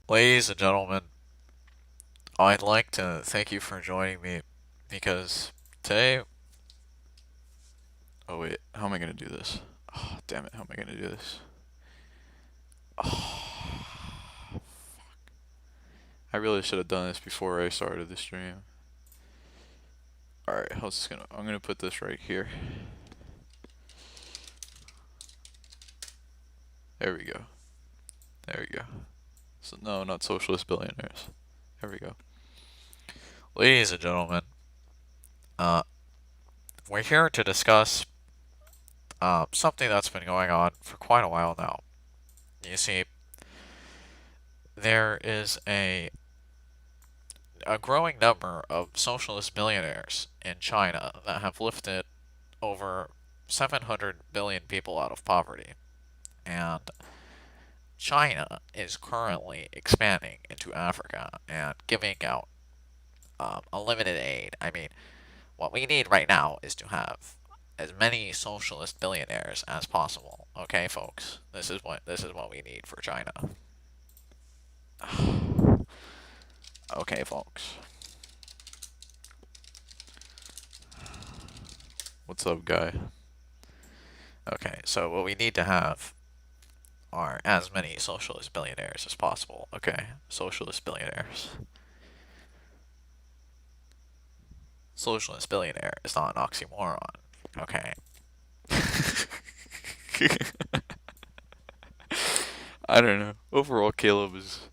Ladies and gentlemen, I'd like to thank you for joining me because today. Oh, wait, how am I gonna do this? Oh, damn it, how am I gonna do this? Oh, I really should have done this before I started the stream. Alright, I'm gonna put this right here. There we go. There we go. So, no, not socialist billionaires. There we go. Ladies and gentlemen, uh, we're here to discuss something that's been going on for quite a while now. You see, there is a growing number of socialist billionaires in China that have lifted over 700 billion people out of poverty. And China is currently expanding into Africa and giving out unlimited aid. I mean, what we need right now is to have as many socialist billionaires as possible. Okay, folks, this is what we need for China. Okay, folks. What's up, guy? Okay, so what we need to have are as many socialist billionaires as possible. Okay, socialist billionaires. Socialist billionaire is not an oxymoron. Okay. I don't know. Overall, Caleb is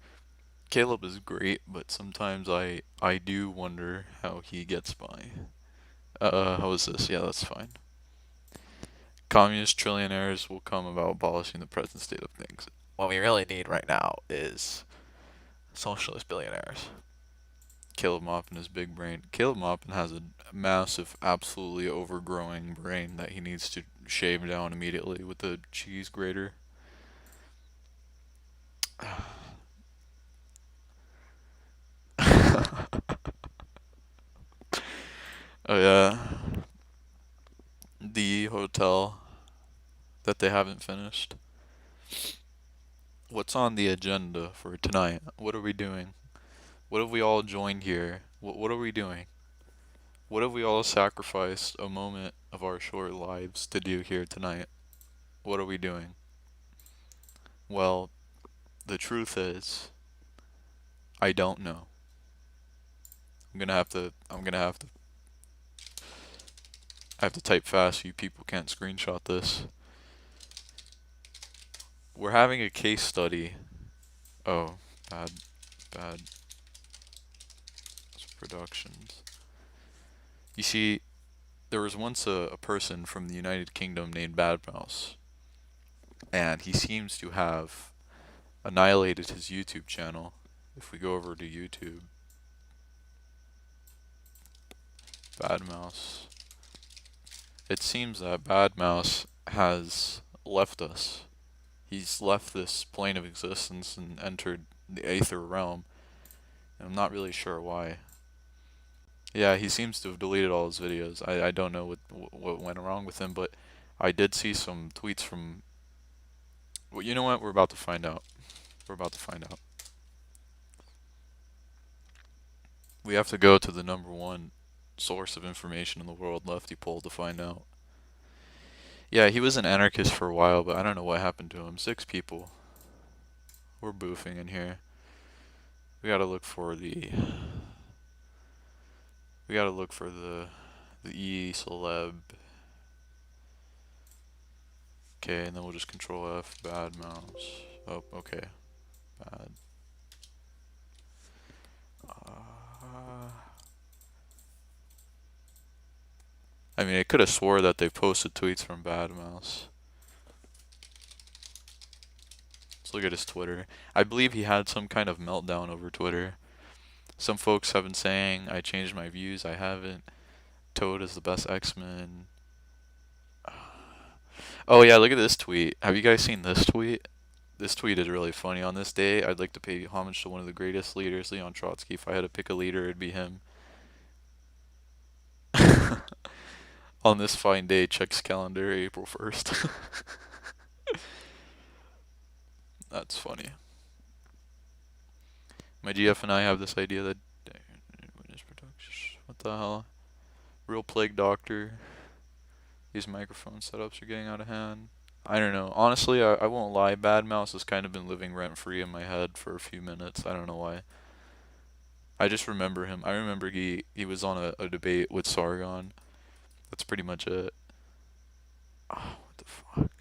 great, but sometimes I do wonder how he gets by. How is this? Yeah, that's fine. Communist trillionaires will come about abolishing the present state of things. What we really need right now is socialist billionaires. Caleb Maupin, his big brain. Caleb Maupin has a massive, absolutely overgrowing brain that he needs to shave down immediately with a cheese grater. Oh yeah, the hotel that they haven't finished. What's on the agenda for tonight? What are we doing? What have we all joined here? What are we doing? What have we all sacrificed a moment of our short lives to do here tonight? What are we doing? Well, the truth is, I don't know. I have to type fast so you people can't screenshot this. We're having a case study. Oh, bad, bad productions. You see, there was once a person from the United Kingdom named Bad Mouse, and he seems to have annihilated his YouTube channel. If we go over to YouTube, Bad Mouse, it seems that Bad Mouse has left us. He's left this plane of existence and entered the Aether realm, and I'm not really sure why. Yeah, he seems to have deleted all his videos. I don't know what went wrong with him, but I did see some tweets from. Well, you know what? We're about to find out. We're about to find out. We have to go to the number one source of information in the world, Lefty Poll, to find out. Yeah, he was an anarchist for a while, but I don't know what happened to him. 6 people. We're boofing in here. We gotta look for the. We gotta look for the E celeb. Okay, and then we'll just control F. Bad mouse. Oh, okay. Bad. Uh, I mean, I could have swore that they posted tweets from Bad Mouse. Let's look at his Twitter. I believe he had some kind of meltdown over Twitter. Some folks have been saying I changed my views. I haven't. Toad is the best X-Men. Oh yeah, look at this tweet. Have you guys seen this tweet? This tweet is really funny. On this day, I'd like to pay homage to one of the greatest leaders, Leon Trotsky. If I had to pick a leader, it'd be him. On this fine day, checks calendar, April 1st. That's funny. My GF and I have this idea that what the hell? Real Plague Doctor. These microphone setups are getting out of hand. I don't know. Honestly, I won't lie. Bad Mouse has kind of been living rent free in my head for a few minutes. I don't know why. I just remember him. I remember he was on a debate with Sargon. That's pretty much it. Oh, what the fuck?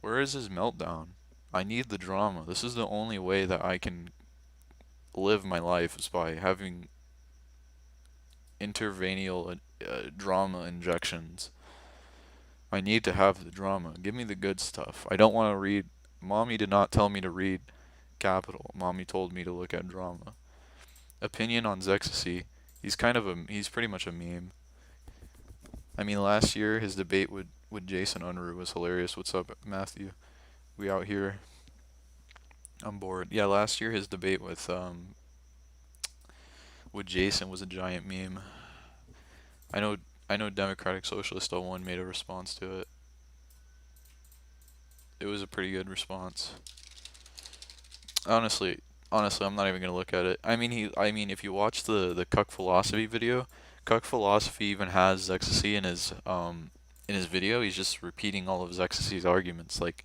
Where is his meltdown? I need the drama. This is the only way that I can live my life is by having intervenial drama injections. I need to have the drama. Give me the good stuff. I don't want to read. Mommy did not tell me to read Capital. Mommy told me to look at drama. Opinion on Zexacy. He's pretty much a meme. I mean, last year his debate with Jason Unruh was hilarious. What's up, Matthew? We out here. I'm bored. Yeah, last year his debate with Jason was a giant meme. I know Democratic Socialist 01 made a response to it. It was a pretty good response. Honestly, I'm not even gonna look at it. I mean, if you watch the Cuck Philosophy video, Cuck Philosophy even has Zexacy in his video. He's just repeating all of Zexacy's arguments. Like,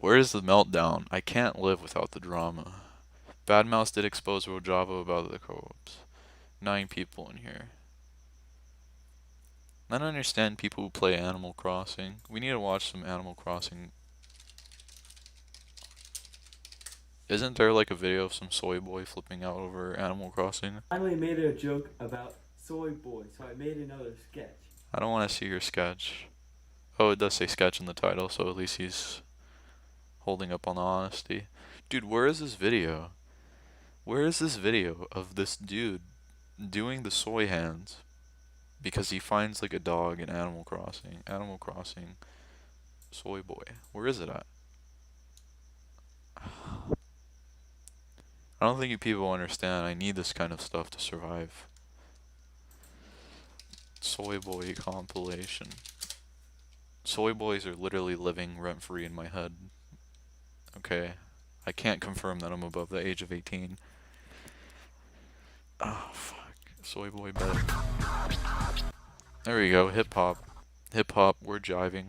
where's the meltdown? I can't live without the drama. Bad Mouse did expose Rojava about the co-ops. 9 people in here. I don't understand people who play Animal Crossing. We need to watch some Animal Crossing. Isn't there like a video of some soy boy flipping out over Animal Crossing? I finally made a joke about soy boy, so I made another sketch. I don't want to see your sketch. Oh, it does say sketch in the title, so at least he's holding up on the honesty. Dude, where is this video? Where is this video of this dude doing the soy hands because he finds like a dog in Animal Crossing? Animal Crossing soy boy. Where is it at? I don't think you people understand. I need this kind of stuff to survive. Soy boy compilation. Soy boys are literally living rent free in my head. Okay. I can't confirm that I'm above the age of 18. Oh, fuck. Soy boy bed. There we go. Hip hop. Hip hop. We're jiving.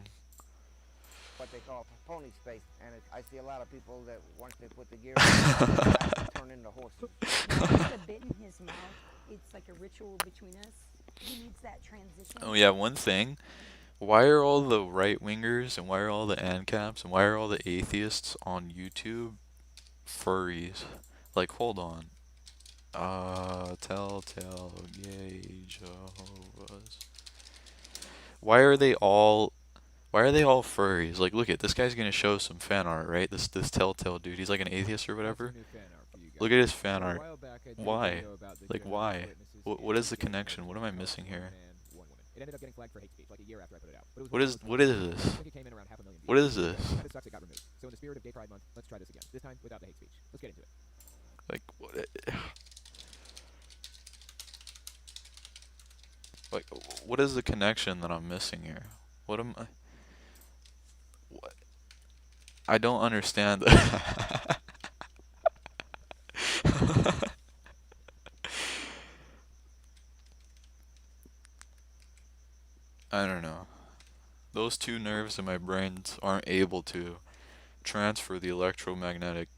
What they call pony space, and I see a lot of people that once they put the gear on, they turn into horses. The bit in his mouth, it's like a ritual between us. He needs that transition. Oh yeah, one thing. Why are all the right-wingers and why are all the ANCAPs and why are all the atheists on YouTube furries? Like, hold on. Telltale Gay Jehovah's. Why are they all furries? Like, look at this guy's gonna show some fan art, right? This Telltale dude. He's like an atheist or whatever. Look at his fan art. Why? Like, why? What is the connection? What am I missing here? It ended up getting flagged for hate speech like a year after I put it out. What is this? I think it came in around 500,000 views. What is this? It sucks it got removed. So in the spirit of Gay Pride Month, let's try this again. This time without the hate speech. Let's get into it. Like what is the connection that I'm missing here? What am I? What? I don't understand that. I don't know. Those two nerves in my brains aren't able to transfer the electromagnetic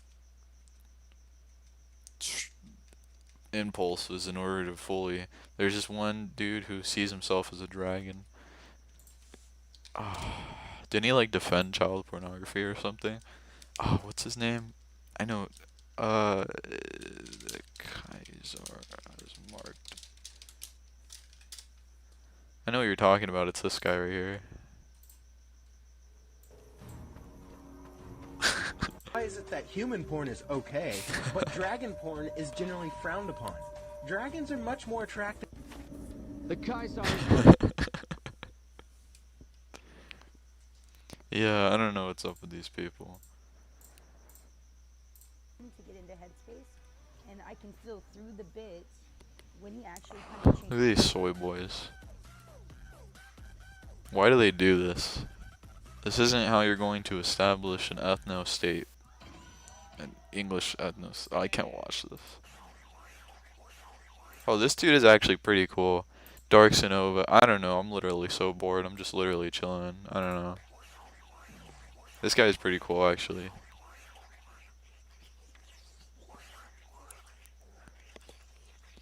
impulses in order to fully. There's just one dude who sees himself as a dragon. Didn't he like defend child pornography or something? Oh, what's his name? I know. The Kaiser is marked. I know what you're talking about. It's this guy right here. Why is it that human porn is okay, but dragon porn is generally frowned upon? Dragons are much more attractive. The Kaiser. Yeah, I don't know what's up with these people. To get into headspace, and I can feel through the bit when he actually kind of changes. Look at these soy boys. Why do they do this? This isn't how you're going to establish an ethno state. An English ethnos. I can't watch this. Oh, this dude is actually pretty cool. Dark Sonova. I don't know. I'm literally so bored. I'm just literally chilling. I don't know. This guy is pretty cool, actually.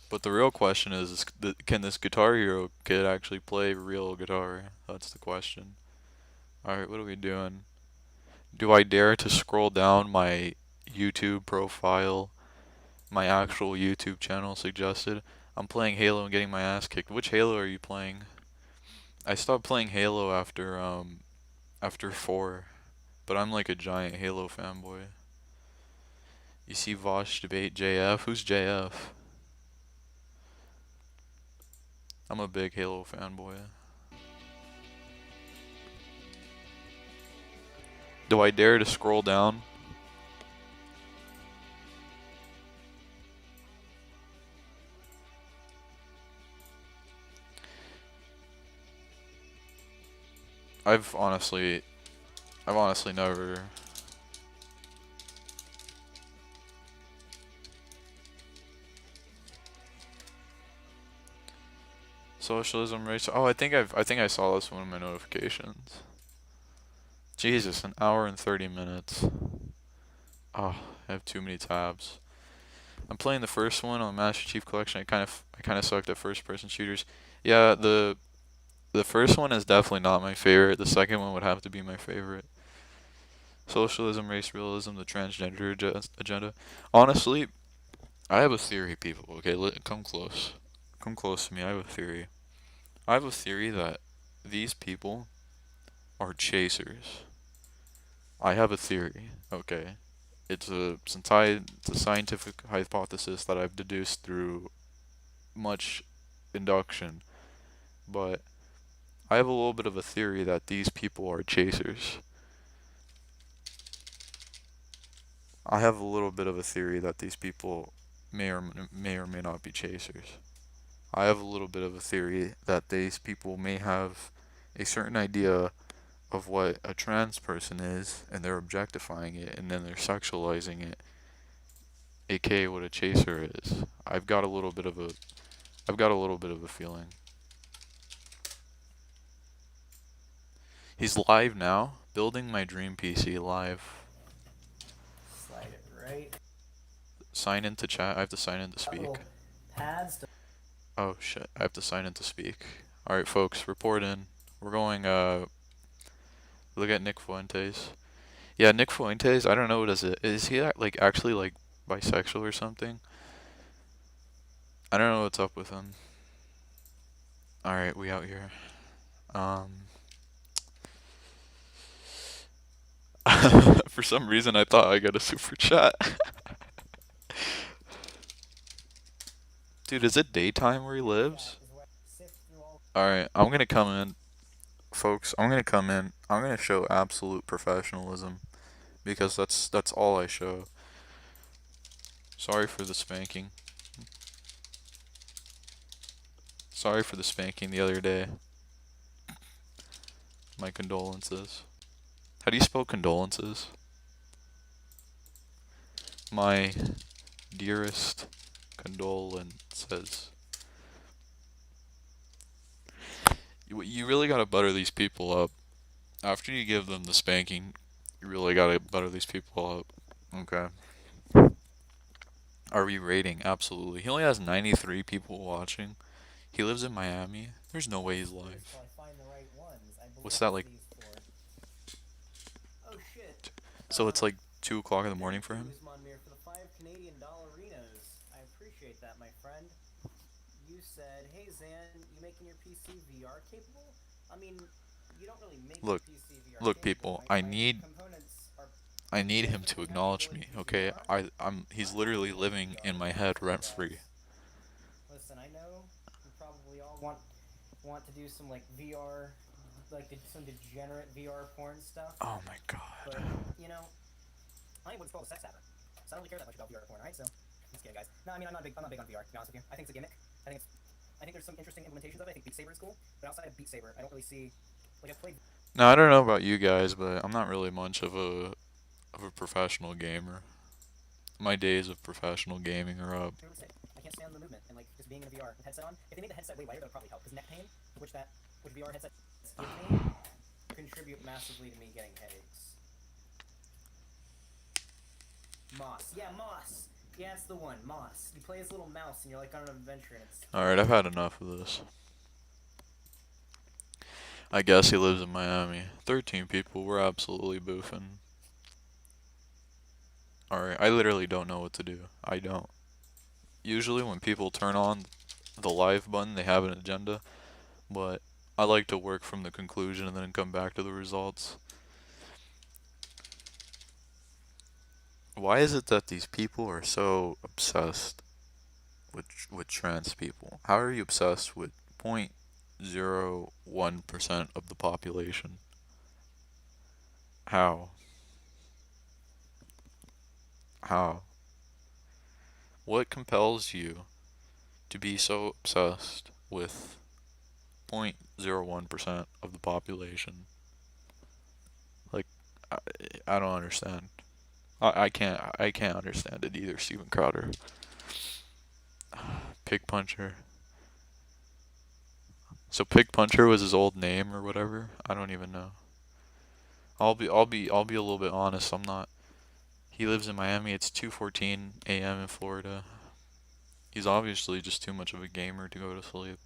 But the real question is can this Guitar Hero kid actually play real guitar? That's the question. Alright, what are we doing? Do I dare to scroll down my YouTube profile? My actual YouTube channel suggested. I'm playing Halo and getting my ass kicked. Which Halo are you playing? I stopped playing Halo after 4. But I'm like a giant Halo fanboy. You see Vosh debate JF? Who's JF? I'm a big Halo fanboy. Do I dare to scroll down? I've honestly never. Socialism, race. Oh, I think I saw this one in my notifications. Jesus, an hour and 30 minutes. Oh, I have too many tabs. I'm playing the first one on Master Chief Collection. I kind of sucked at first-person shooters. Yeah, the first one is definitely not my favorite. The second one would have to be my favorite. Socialism, race realism, the transgender agenda. Honestly, I have a theory, people. Okay, come close. Come close to me. I have a theory. I have a theory that these people are chasers. I have a theory. Okay, it's a scientific hypothesis that I've deduced through much induction, but I have a little bit of a theory that these people are chasers. I have a little bit of a theory that these people may or may not be chasers. I have a little bit of a theory that these people may have a certain idea of what a trans person is, and they're objectifying it, and then they're sexualizing it, aka what a chaser is. I've got a little bit of a feeling. He's live now, building my dream PC live. Slide it right. Sign into chat. I have to sign in to speak. Little pads to Oh shit, I have to sign in to speak. Alright folks, report in. We're going look at Nick Fuentes. Yeah, Nick Fuentes, I don't know what is it. Is he like actually like bisexual or something? I don't know what's up with him. Alright, we out here. For some reason I thought I got a super chat. Dude, is it daytime where he lives? sift through all. Alright, I'm gonna come in. Folks, I'm gonna come in. I'm gonna show absolute professionalism. Because that's all I show. Sorry for the spanking. Sorry for the spanking the other day. My condolences. How do you spell condolences? My dearest condolences. You really gotta butter these people up. After you give them the spanking, you really gotta butter these people up. Okay. Are we rating? Absolutely. He only has 93 people watching. He lives in Miami. There's no way he's live. So I find the right ones. I What's believe that, like- these four. Oh shit. So it's like 2 o'clock in the morning for him? Usmanmir for the 5 Canadian dollarinos. I appreciate that, my friend. You said, "Hey Zan, you making your PC VR capable?" I mean, you don't really make Look, your PC VR look, capable, people, right? I Like, need components are him to acknowledge me, okay? He's literally living in my head rent free. Listen, I know you probably all want to do some like VR, like some degenerate VR porn stuff. Oh my god. But you know, I ain't what's called a sex habit, so I don't really care that much about VR porn, alright? So, just kidding, guys. No, I mean I'm not big on VR. To be honest with you, I think it's a gimmick. I think there's some interesting implementations of it. I think Beat Saber is cool, but outside of Beat Saber, I don't really see like I've played. Now I don't know about you guys, but I'm not really much of a professional gamer. My days of professional gaming are up. I can't stand the movement and like just being in a VR with headset on. If they made the headset way lighter, that would probably help because neck pain, which VR headsets give me, contribute massively to me getting headaches. Moss, yeah, Moss. Yeah, it's the one, Moss. You play as a little mouse and you're like on an adventure and it's. Alright, I've had enough of this. I guess he lives in Miami. 13 people, we're absolutely boofing. Alright, I literally don't know what to do. I don't. Usually when people turn on the live button, they have an agenda, but I like to work from the conclusion and then come back to the results. Why is it that these people are so obsessed with trans people? How are you obsessed with 0.01% of the population? How? How? What compels you to be so obsessed with 0.01% of the population? Like, I don't understand. I can't understand it either, Steven Crowder. Pig Puncher. So Pig Puncher was his old name or whatever? I don't even know. I'll be a little bit honest. I'm not. He lives in Miami. It's 2:14 a.m. in Florida. He's obviously just too much of a gamer to go to sleep.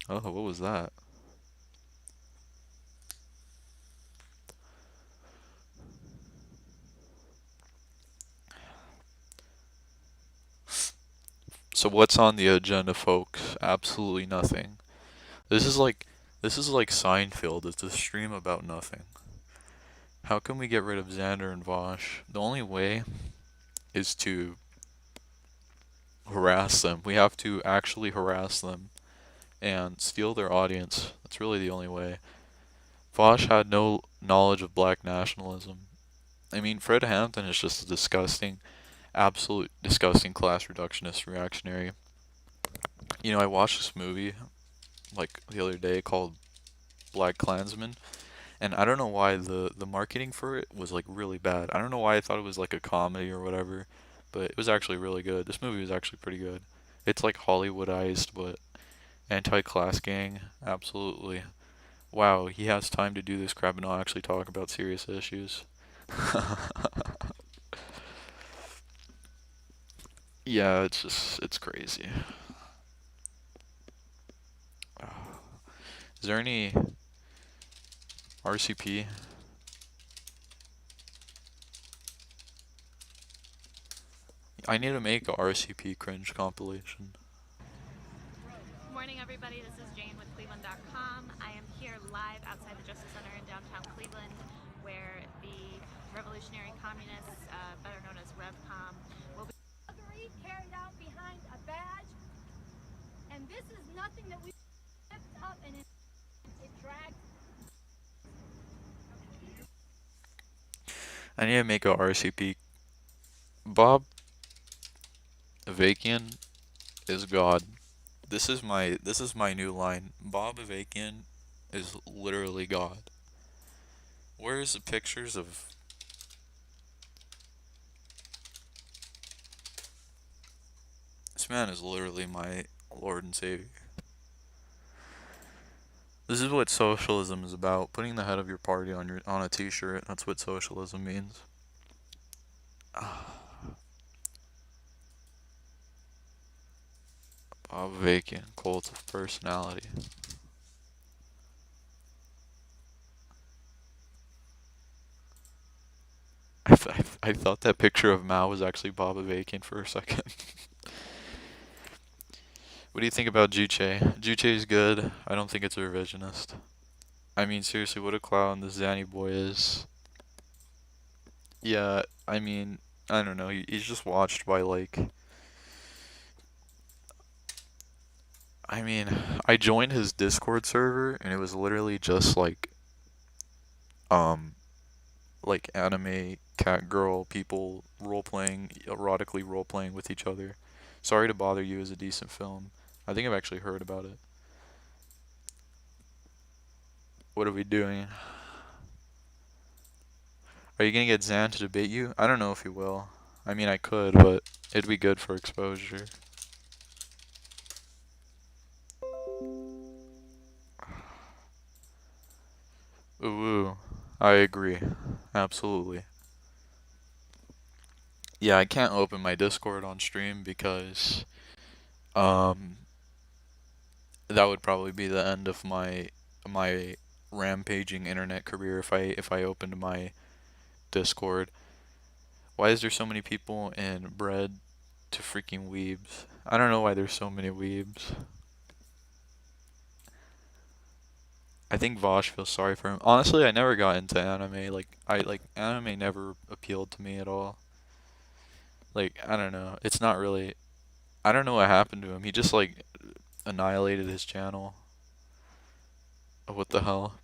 Oh, what was that? So what's on the agenda, folks? Absolutely nothing. This is like Seinfeld. It's a stream about nothing. How can we get rid of Xander and Vosh? The only way is to harass them. We have to actually harass them and steal their audience. That's really the only way. Vosh had no knowledge of black nationalism. I mean, Fred Hampton is just a disgusting, absolute disgusting class reductionist reactionary. You know, I watched this movie like the other day called Black Klansman, and I don't know why the marketing for it was like really bad. I don't know why I thought it was like a comedy or whatever, but it was actually really good. This movie was actually pretty good. It's like Hollywoodized, but anti-class gang, absolutely. Wow, he has time to do this crap and not actually talk about serious issues. Yeah, it's crazy. Is there any RCP? I need to make a RCP cringe compilation. Good morning, everybody. This is Jane with Cleveland.com. I am here live outside the Justice Center in downtown Cleveland, where the Revolutionary Communists, better known as RevCom, will be carried out behind a badge, and this is nothing that we lift up and it drags. I need to make a RCP. Bob Avakian is God. This is my new line. Bob Avakian is literally God. Where's the pictures of this man is literally my Lord and Savior. This is what socialism is about. Putting the head of your party on a t-shirt. That's what socialism means. Bob Avakian, cult of personality. I thought that picture of Mao was actually Bob Avakian for a second. What do you think about Juche? Juche is good. I don't think it's a revisionist. I mean, seriously, what a clown this Zanny boy is. Yeah, I mean, I don't know. He's just watched by like. I mean, I joined his Discord server and it was literally just like anime cat girl people erotically role playing with each other. Sorry to Bother You is a decent film. I think I've actually heard about it. What are we doing? Are you gonna get Zan to debate you? I don't know if he will. I mean, I could, but it'd be good for exposure. Ooh, I agree. Absolutely. Yeah, I can't open my Discord on stream because um that would probably be the end of my rampaging internet career if I opened my Discord. Why is there so many people in Bread to freaking Weebs? I don't know why there's so many Weebs. I think Vosh feels sorry for him. Honestly, I never got into anime. Like anime never appealed to me at all. Like, I don't know. It's not really, I don't know what happened to him. He just like annihilated his channel. What the hell?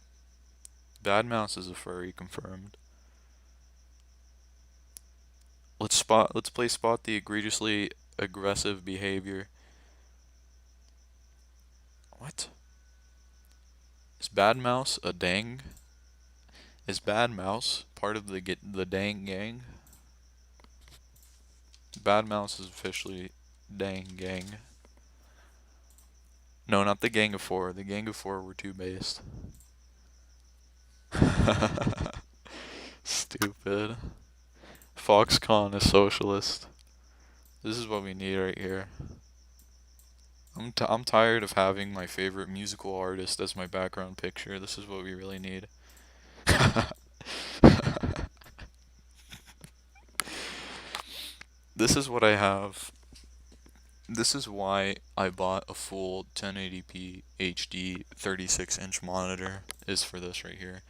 Bad Mouse is a furry, confirmed. Let's play spot the egregiously aggressive behavior. What? Is Bad Mouse a dang? Is Bad Mouse part of the dang gang? Bad Mouse is officially dang gang. No, not the Gang of Four. The Gang of Four were too based. Stupid. Foxconn is socialist. This is what we need right here. I'm tired of having my favorite musical artist as my background picture. This is what we really need. This is what I have. This is why I bought a full 1080p HD 36-inch monitor, is for this right here.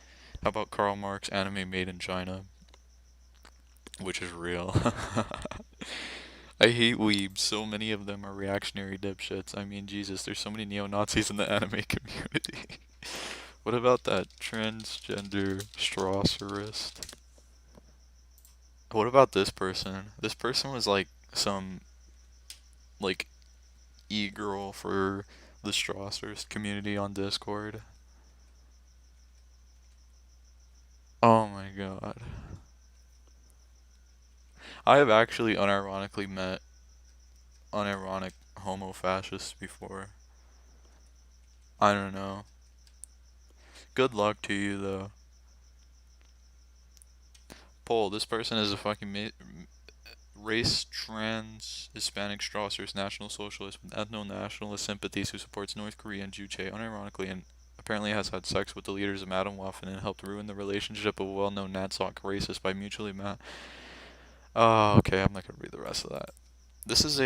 How about Karl Marx Anime Made in China? Which is real. I hate weebs. So many of them are reactionary dipshits. I mean, Jesus, there's so many neo-Nazis in the anime community. What about that transgender Strasserist? What about this person? This person was like some like e-girl for the Strassers community on Discord. Oh my god. I have actually unironically met unironic homo fascists before. I don't know. Good luck to you though. Poll, this person is a fucking race trans Hispanic Strassers national socialist with ethno-nationalist sympathies who supports North Korea and Juche unironically and apparently has had sex with the leaders of Madam Waffen and helped ruin the relationship of a well-known Nadsok racist by mutually Oh, okay, I'm not gonna read the rest of that. This is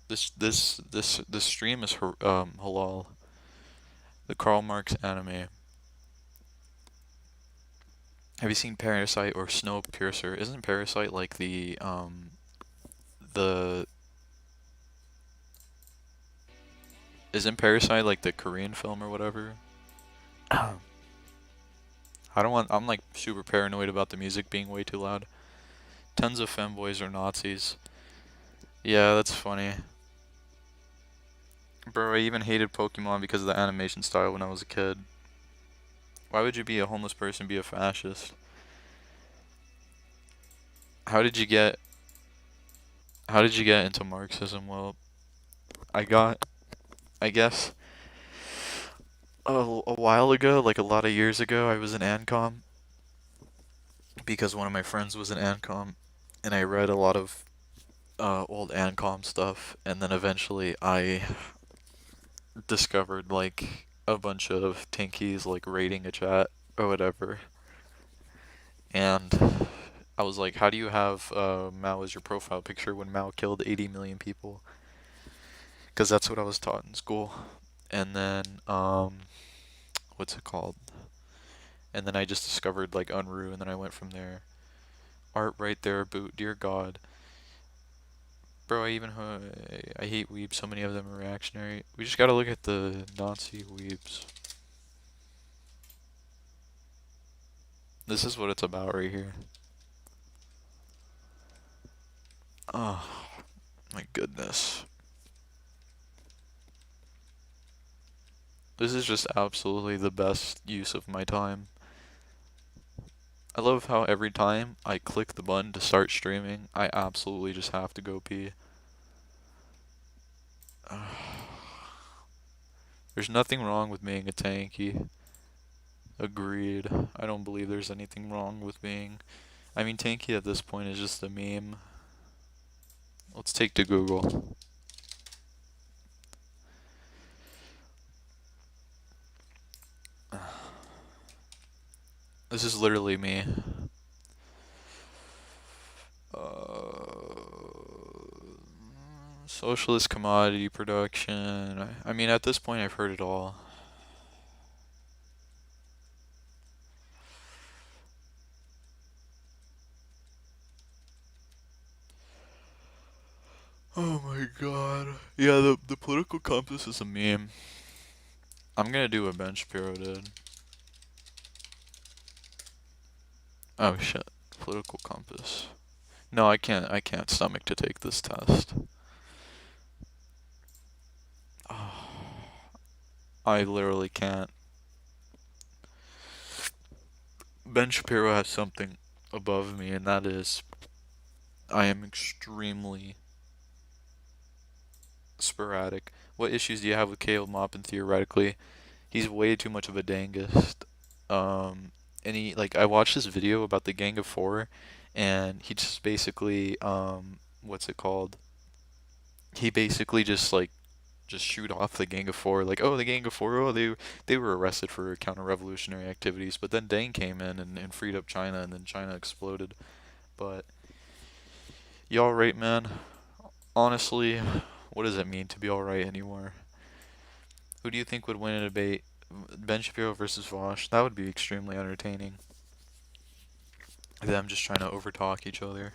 this stream is halal. The Karl Marx anime. Have you seen Parasite or Snowpiercer? Isn't Parasite like the isn't Parasite like the Korean film or whatever? I'm like super paranoid about the music being way too loud. Tons of femboys are Nazis. Yeah, that's funny. Bro, I even hated Pokemon because of the animation style when I was a kid. Why would you be a homeless person be a fascist? How did you get into Marxism? Well, I guess a while ago, like a lot of years ago, I was in ANCOM because one of my friends was in ANCOM and I read a lot of old ANCOM stuff, and then eventually I discovered like a bunch of Tinkies like raiding a chat or whatever, and I was like, how do you have Mao as your profile picture when Mao killed 80 million people? Because that's what I was taught in school. And then what's it called? And then I just discovered like Unruh, and then I went from there. Art right there, boot, dear God. Bro, I hate weebs. So many of them are reactionary. We just gotta look at the Nazi weebs. This is what it's about right here. Oh, my goodness. This is just absolutely the best use of my time. I love how every time I click the button to start streaming, I absolutely just have to go pee. There's nothing wrong with being a tanky. Agreed. I don't believe there's anything wrong with being... I mean, tanky at this point is just a meme. Let's take to Google. This is literally me. Socialist commodity production. I mean, at this point, I've heard it all. Oh my god. Yeah, the political compass is a meme. I'm gonna do what Ben Shapiro did. Oh shit. Political compass. No, I can't stomach to take this test. I literally can't. Ben Shapiro has something above me, and that is I am extremely sporadic. What issues do you have with Caleb Maupin theoretically? He's way too much of a dangest. And he, like, I watched this video about the Gang of Four, and he just basically, what's it called? He basically just, like, just shoot off the Gang of Four, like, oh, the Gang of Four, oh, they were arrested for counter-revolutionary activities, but then Deng came in and freed up China, and then China exploded. But, you alright, man? Honestly, what does it mean to be alright anymore? Who do you think would win a debate? Ben Shapiro versus Vosh? That would be extremely entertaining. Them just trying to overtalk each other.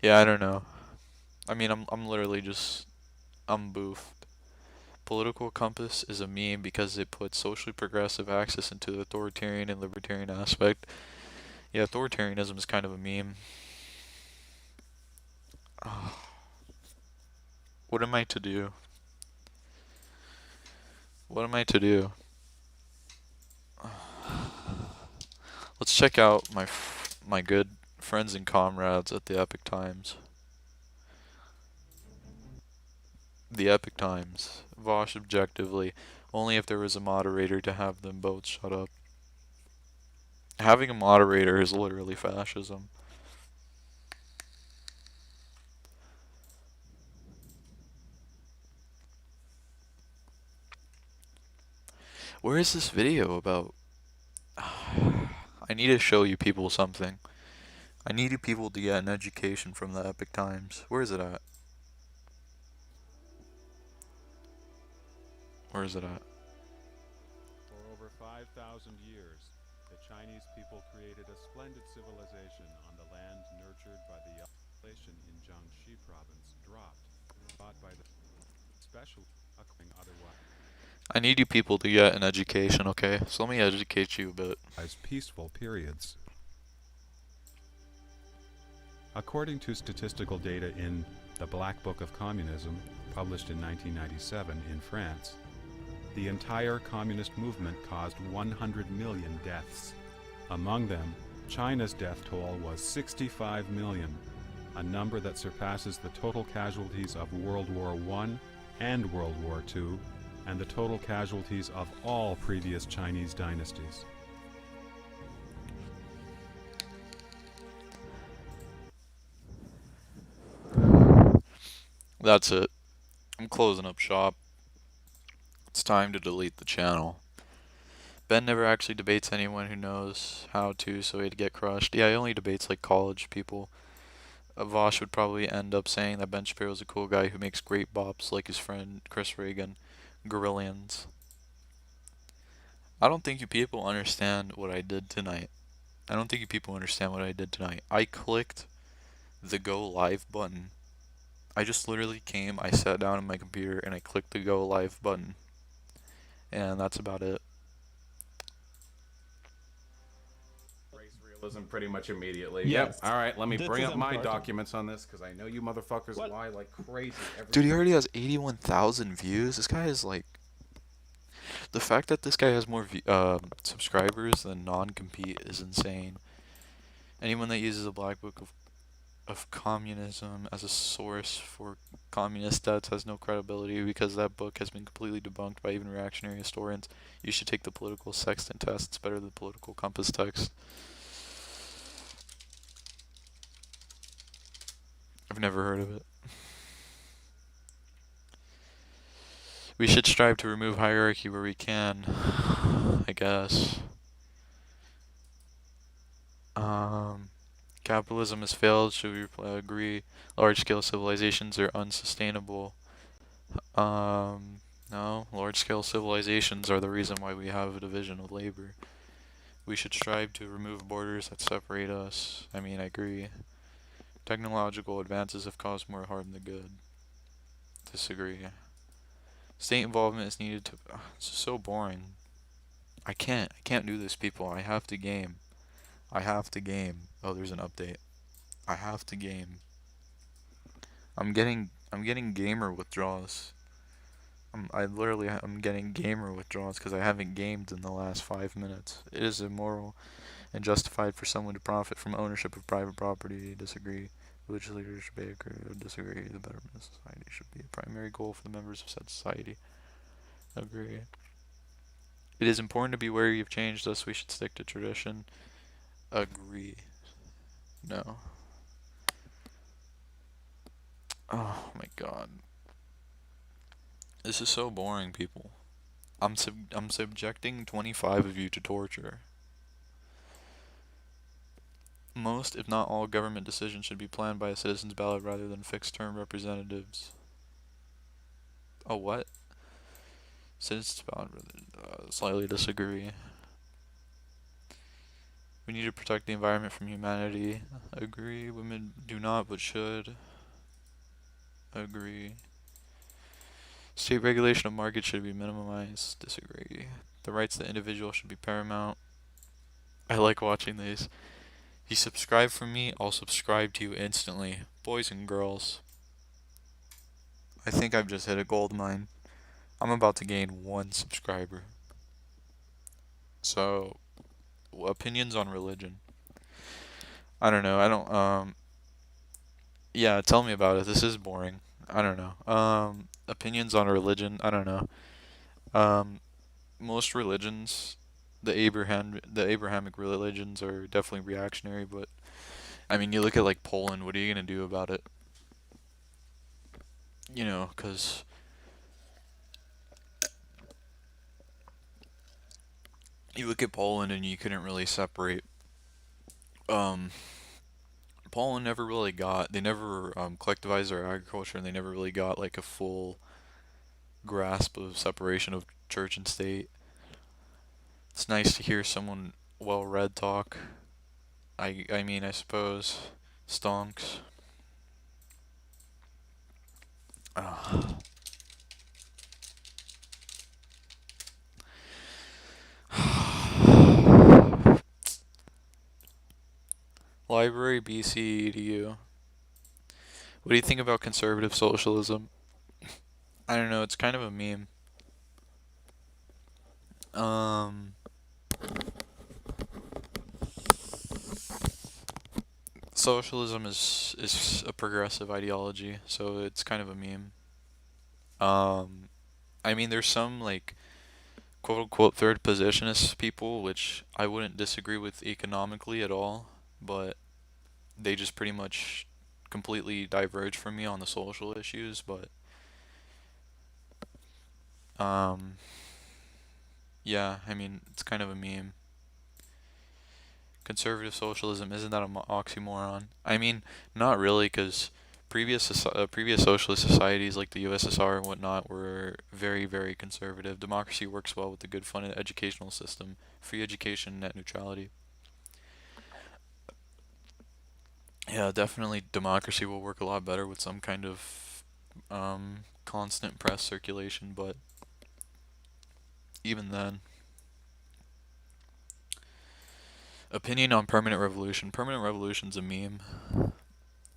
Yeah, I don't know. I mean, I'm literally just, I'm boofed. Political compass is a meme because it puts socially progressive access into the authoritarian and libertarian aspect. Yeah, authoritarianism is kind of a meme. What am I to do? What am I to do? Let's check out my good friends and comrades at the Epic Times. The Epic Times. Vosh objectively. Only if there was a moderator to have them both shut up. Having a moderator is literally fascism. Where is this video about? I need to show you people something. I need you people to get an education from the Epic Times. Where is it at? Where is it at? For over 5,000 years, the Chinese people created a splendid civilization on the land nurtured by the population in Jiangxi province, fought by the special occurring otherwise. I need you people to get an education, okay? So let me educate you a bit. As peaceful periods. According to statistical data in the Black Book of Communism, published in 1997 in France, the entire communist movement caused 100 million deaths. Among them, China's death toll was 65 million, a number that surpasses the total casualties of World War I and World War II, and the total casualties of all previous Chinese dynasties. That's it. I'm closing up shop. It's time to delete the channel. Ben never actually debates anyone who knows how to, so he'd get crushed. Yeah, he only debates like college people. Vosh would probably end up saying that Ben Shapiro's a cool guy who makes great bops like his friend Chris Reagan. Gorillians. I don't think you people understand what I did tonight. I don't think you people understand what I did tonight. I clicked the go live button. I just literally came, I sat down on my computer, and I clicked the go live button. And that's about it. Race realism. socialism pretty much immediately. Yes. Yep. All right, let me This bring is up my important. documents on this because I know you motherfuckers What? lie like crazy. Dude, he already has 81,000 views. This guy is like, the fact that this guy has more subscribers than non-compete is insane. Anyone that uses the Black Book of Communism as a source for communist stats has no credibility because that book has been completely debunked by even reactionary historians. You should take the political sextant test. It's better than the political compass text. I've never heard of it. We should strive to remove hierarchy where we can, I guess. Capitalism has failed. Should we agree? Large-scale civilizations are unsustainable. No, large-scale civilizations are the reason why we have a division of labor. We should strive to remove borders that separate us. I mean, I agree. Technological advances have caused more harm than good. Disagree. State involvement is needed to... This is so boring. I can't do this, people. I have to game. I have to game. Oh, there's an update. I have to game. I'm getting gamer withdrawals. I'm getting gamer withdrawals because I haven't gamed in the last 5 minutes. It is immoral and justified for someone to profit from ownership of private property. Disagree. Religious leaders should be disagree. The betterment of society should be a primary goal for the members of said society. Agree. It is important to be wary of change, thus we should stick to tradition. Agree. No. Oh my god. This is so boring, people. I'm subjecting 25 of you to torture. Most, if not all, government decisions should be planned by a citizen's ballot rather than fixed-term representatives. Oh, what? Citizens' ballot, slightly disagree. We need to protect the environment from humanity. Agree. Women do not, but should. Agree. State regulation of markets should be minimized. Disagree. The rights of the individual should be paramount. I like watching these. You subscribe for me, I'll subscribe to you instantly. Boys and girls. I think I've just hit a gold mine. I'm about to gain 1 subscriber. So, opinions on religion. I don't know. Yeah, tell me about it. This is boring. I don't know. Opinions on religion. I don't know. Most religions, the Abrahamic religions are definitely reactionary, but I mean, you look at like Poland. What are you gonna do about it? You know, because you look at Poland and you couldn't really separate. Poland never really they never collectivized their agriculture, and they never really got like a full grasp of separation of church and state. It's nice to hear someone well-read talk. I mean, I suppose stonks. Library BC EDU. What do you think about conservative socialism? I don't know, it's kind of a meme. Socialism is a progressive ideology, so it's kind of a meme. I mean, there's some like quote-unquote third positionist people, which I wouldn't disagree with economically at all, but they just pretty much completely diverge from me on the social issues, but yeah, I mean, it's kind of a meme. Conservative socialism, isn't that an oxymoron? I mean, not really, because previous socialist societies like the USSR and whatnot were very, very conservative. Democracy works well with a good funded educational system, free education, net neutrality. Yeah, definitely democracy will work a lot better with some kind of constant press circulation, but even then. Opinion on permanent revolution. Permanent revolution's a meme.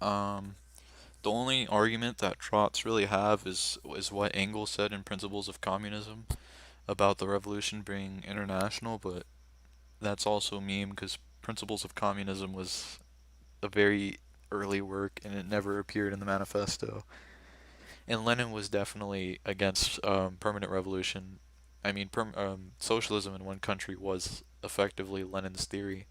The only argument that Trots really have is what Engels said in Principles of Communism about the revolution being international, but that's also a meme because Principles of Communism was a very early work and it never appeared in the manifesto. And Lenin was definitely against permanent revolution. I mean, socialism in one country was effectively Lenin's theory.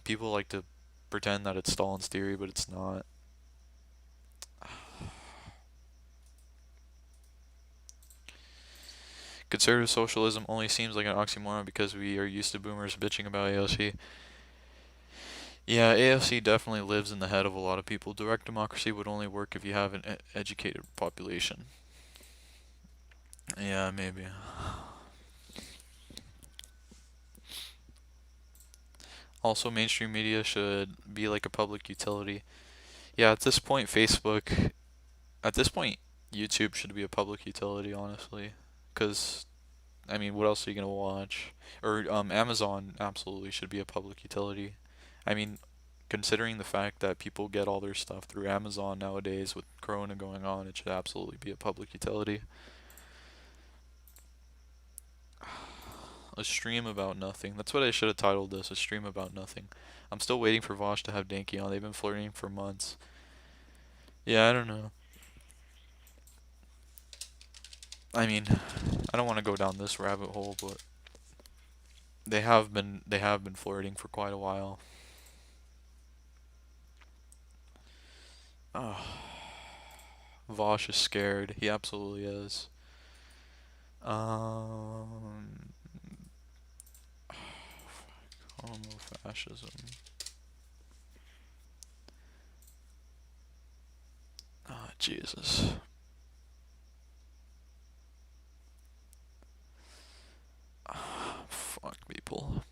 People like to pretend that it's Stalin's theory, but it's not. Conservative socialism only seems like an oxymoron because we are used to boomers bitching about AOC. Yeah, AOC definitely lives in the head of a lot of people. Direct democracy would only work if you have an educated population. Yeah, maybe. Also, mainstream media should be like a public utility. Yeah, at this point, YouTube should be a public utility, honestly. Because, I mean, what else are you going to watch? Or, Amazon absolutely should be a public utility. I mean, considering the fact that people get all their stuff through Amazon nowadays with Corona going on, it should absolutely be a public utility. A stream about nothing. That's what I should have titled this, a stream about nothing. I'm still waiting for Vosh to have Danky on. They've been flirting for months. Yeah, I don't know. I mean, I don't want to go down this rabbit hole, but they have been flirting for quite a while. Oh. Vosh is scared. He absolutely is. Homo-fascism. Ah, Jesus. Fuck people.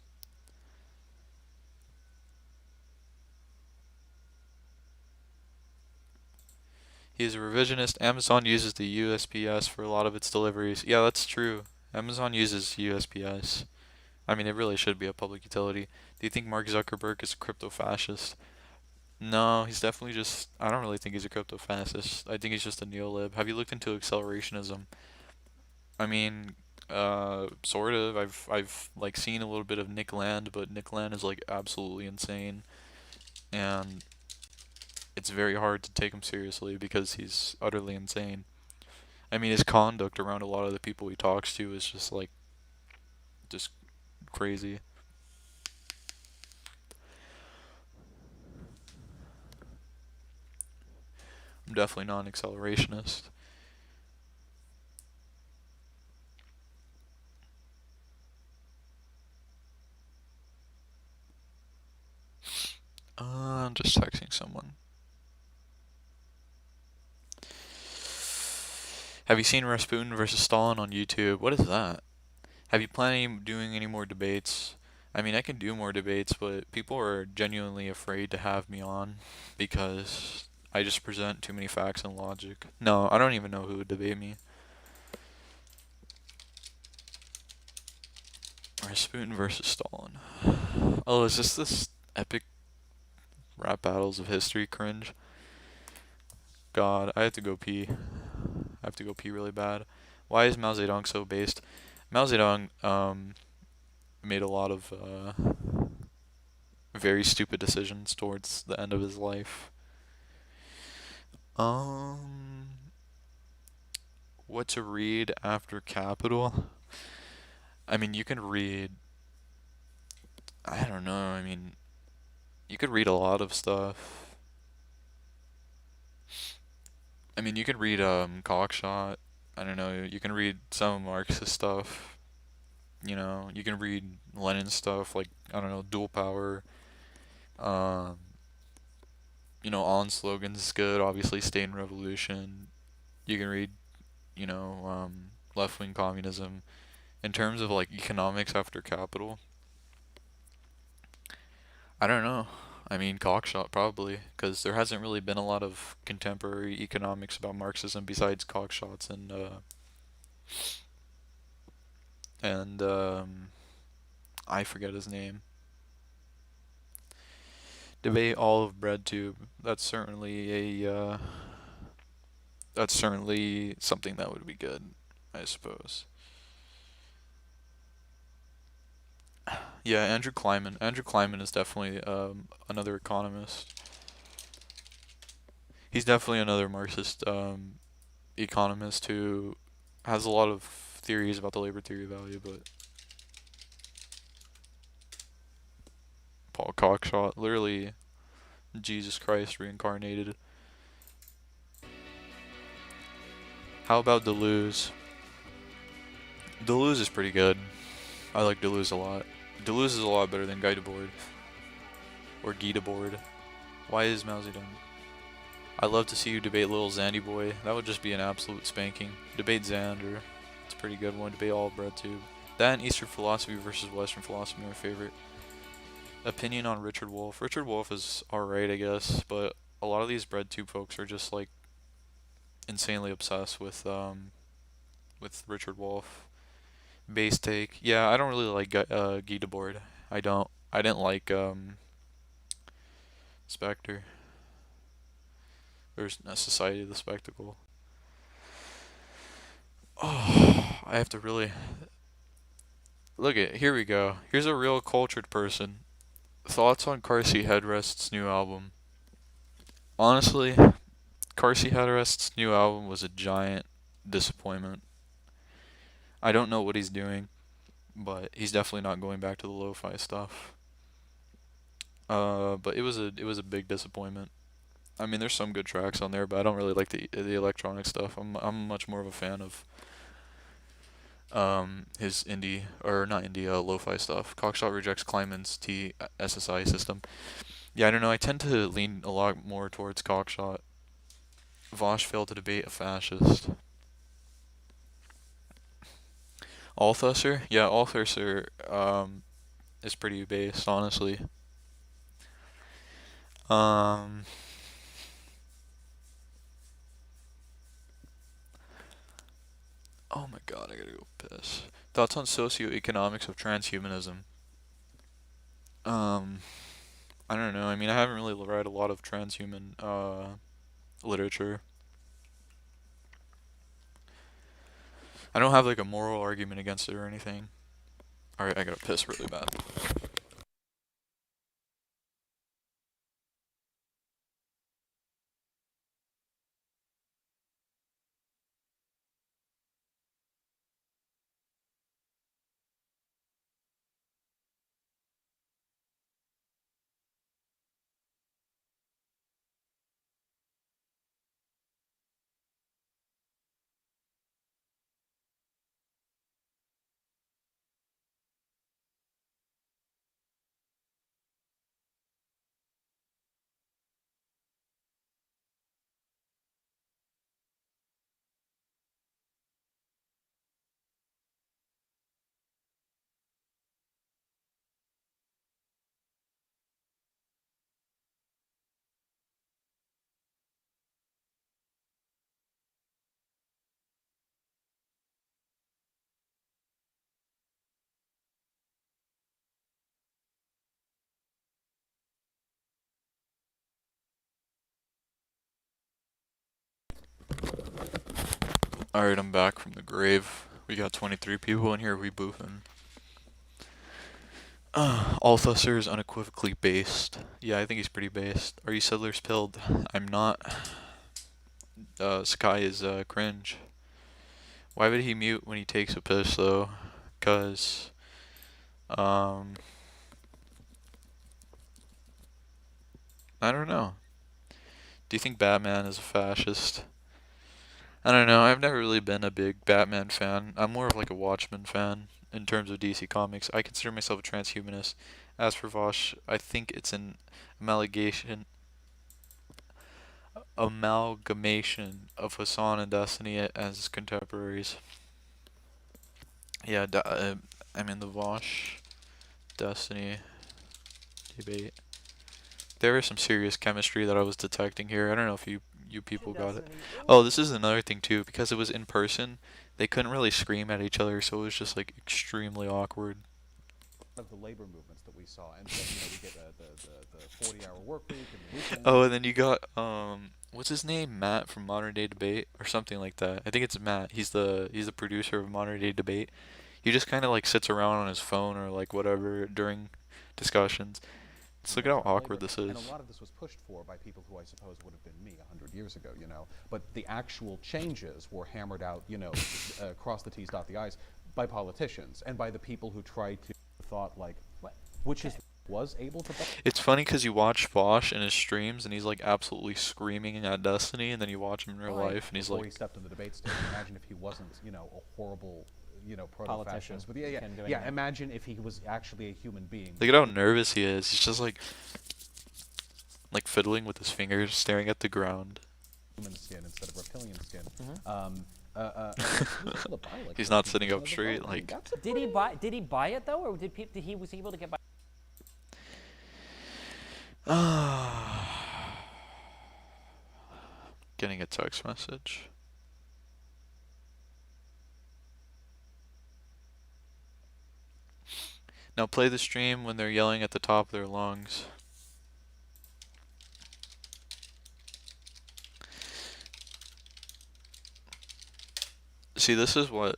He is a revisionist. Amazon uses the USPS for a lot of its deliveries. Yeah, that's true. Amazon uses USPS. I mean, it really should be a public utility. Do you think Mark Zuckerberg is a crypto-fascist? No, he's definitely just... I don't really think he's a crypto-fascist. I think he's just a neolib. Have you looked into accelerationism? I mean, sort of. I've like seen a little bit of Nick Land, but Nick Land is like absolutely insane. And it's very hard to take him seriously because he's utterly insane. I mean, his conduct around a lot of the people he talks to is just like... just crazy. I'm definitely not an accelerationist. I'm just texting someone. Have you seen Rasputin versus Stalin on YouTube? What is that? Have you planned on doing any more debates? I mean, I can do more debates, but people are genuinely afraid to have me on because I just present too many facts and logic. No, I don't even know who would debate me. Rasputin versus Stalin. Oh, is this epic rap battles of history cringe? God, I have to go pee. I have to go pee really bad. Why is Mao Zedong so based? Mao Zedong made a lot of very stupid decisions towards the end of his life. What to read after Capital? I mean, you can read... I don't know, I mean... You could read a lot of stuff. I mean, you can read Cockshot. I don't know, you can read some Marxist stuff. You know, you can read Lenin stuff, like, I don't know, Dual Power. You know, Allen's slogans is good, obviously, State and Revolution. You can read, you know, left-wing communism. In terms of, like, economics after Capital, I don't know. I mean, Cockshot probably, because there hasn't really been a lot of contemporary economics about Marxism besides Cockshots and I forget his name. Debate all of BreadTube. That's certainly that's certainly something that would be good, I suppose. Yeah, Andrew Kleiman. Andrew Kleiman is definitely another economist. He's definitely another Marxist economist who has a lot of theories about the labor theory of value, but Paul Cockshott, literally Jesus Christ reincarnated. How about Deleuze? Deleuze is pretty good. I like Deleuze a lot. Deleuze is a lot better than Guy Debord. Or Guy Debord. Why is Mao Zedong? I'd love to see you debate Little Zandy Boy. That would just be an absolute spanking. Debate Xander. It's a pretty good one. Debate all of BreadTube. That and Eastern philosophy versus Western philosophy are my favorite. Opinion on Richard Wolff. Richard Wolff is alright, I guess, but a lot of these BreadTube folks are just like insanely obsessed with Richard Wolff. Base take. Yeah, I don't really like Guy Debord. I don't. I didn't like Spectre. There's a Society of the Spectacle. Oh, I have to really look at. Here we go. Here's a real cultured person. Thoughts on Car Seat Headrest's new album. Honestly, Car Seat Headrest's new album was a giant disappointment. I don't know what he's doing, but he's definitely not going back to the lo-fi stuff. But it was a big disappointment. I mean, there's some good tracks on there, but I don't really like the electronic stuff. I'm much more of a fan of his indie, or not indie, lo-fi stuff. Cockshott rejects Kleiman's SSI system. Yeah, I don't know. I tend to lean a lot more towards Cockshott. Vosh failed to debate a fascist. Althusser? Yeah, Althusser is pretty based, honestly. Oh my god, I gotta go piss. Thoughts on socioeconomics of transhumanism? I don't know. I mean, I haven't really read a lot of transhuman literature. I don't have like a moral argument against it or anything. Alright, I gotta piss really bad. Alright, I'm back from the grave. We got 23 people in here, we boofing. Althusser is unequivocally based. Yeah, I think he's pretty based. Are you settlers pilled? I'm not. Sky is cringe. Why would he mute when he takes a piss though? Cause I don't know. Do you think Batman is a fascist? I don't know. I've never really been a big Batman fan. I'm more of like a Watchmen fan in terms of DC Comics. I consider myself a transhumanist. As for Vosh, I think it's an amalgamation of Hassan and Destiny as contemporaries. Yeah, I'm in the Vosh Destiny debate. There is some serious chemistry that I was detecting here. I don't know if you people got it. Oh, this is another thing too, because it was in person, they couldn't really scream at each other, so it was just like extremely awkward. of the labor movements that we saw, and so, we get the 40-hour work week and the weekend. Oh, and then you got what's his name? Matt from Modern Day Debate or something like that. I think it's Matt. He's the producer of Modern Day Debate. He just kind of like sits around on his phone or like whatever during discussions. Just look at how awkward this is. And a lot of this was pushed for by people who I suppose would have been me 100 years ago, But the actual changes were hammered out, cross the T's, dot the I's, by politicians and by the people who tried to thought like, which is was able to. It's funny because you watch Vosh in his streams and he's like absolutely screaming at Destiny, and then you watch him in real life and he's before like. he stepped on the debate stage, imagine if he wasn't, a horrible. Politician. Proto-fascist. But Can do yeah. anything. Imagine if he was actually a human being. Look at how nervous he is. He's just like fiddling with his fingers, staring at the ground. Human skin instead of reptilian skin. He's not sitting up straight. Like, Did he buy it though, or was he able to get by? getting a text message. Now play the stream when they're yelling at the top of their lungs. See, this is what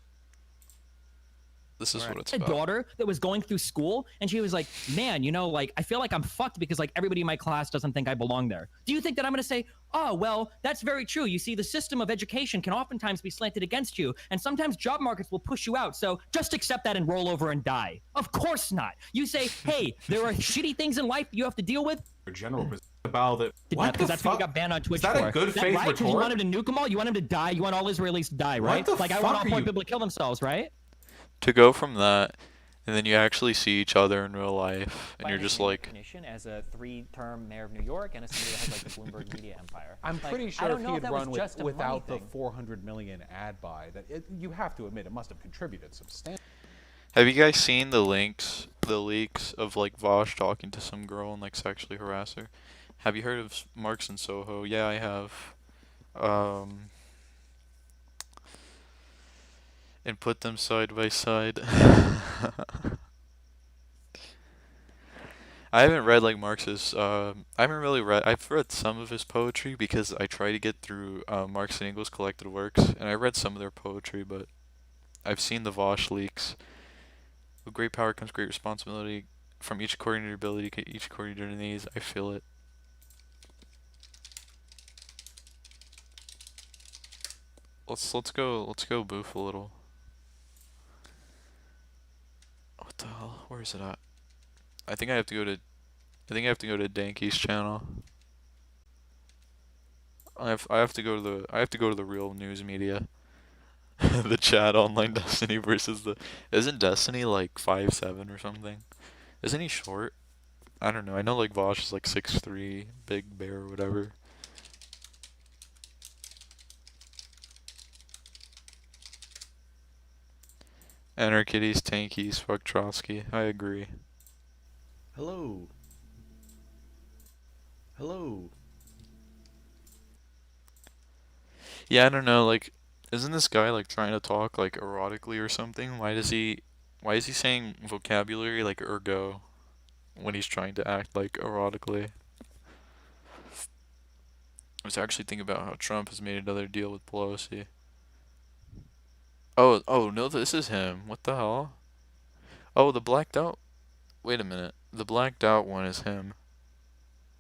it's a about. daughter that was going through school, and she was like, man, I feel like I'm fucked because like everybody in my class doesn't think I belong there. Do you think that I'm going to say, oh, well, that's very true. You see, the system of education can oftentimes be slanted against you, and sometimes job markets will push you out, so just accept that and roll over and die. Of course not. You say, hey, there are shitty things in life you have to deal with. General about it. What Because the that's fuck? what you got banned on Twitch Is that for. a good faith right? Because you retort? want him to nuke them all? You want him to die? You want all Israelis to die, right? the Like, I fuck want all are poor you- people to kill themselves, right? To go from that, and then you actually see each other in real life, and By you're his just like, recognition as a 3-term mayor of New York and as somebody that has like the Bloomberg media empire. I'm Like, pretty I sure don't if know he if had that was run just a money without the thing. 400 million ad buy, you have to admit it must have contributed substantially. have you guys seen the leaks of like Vosh talking to some girl and like sexually harass her? Have you heard of Marks and Soho? Yeah, I have. And put them side by side. I haven't read like Marx's. I haven't really read. I've read some of his poetry because I try to get through Marx and Engels' collected works, and I read some of their poetry. But I've seen the Vosh leaks. With great power comes great responsibility. From each according to your ability, each according to your needs. I feel it. Let's go boof a little. What the hell? Where is it at? I think I have to go to Danky's channel. I have to go to the real news media. The chat online Destiny versus isn't Destiny like 5'7" or something? Isn't he short? I don't know. I know like Vosh is like 6'3", big bear or whatever. Anarchities, tankies, fuck Trotsky. I agree. Hello. Hello. Yeah, I don't know, like, isn't this guy like trying to talk like erotically or something? Why is he saying vocabulary like ergo when he's trying to act like erotically? I was actually thinking about how Trump has made another deal with Pelosi. Oh no, this is him. What the hell? Oh, the blacked out. Wait a minute. The blacked out one is him.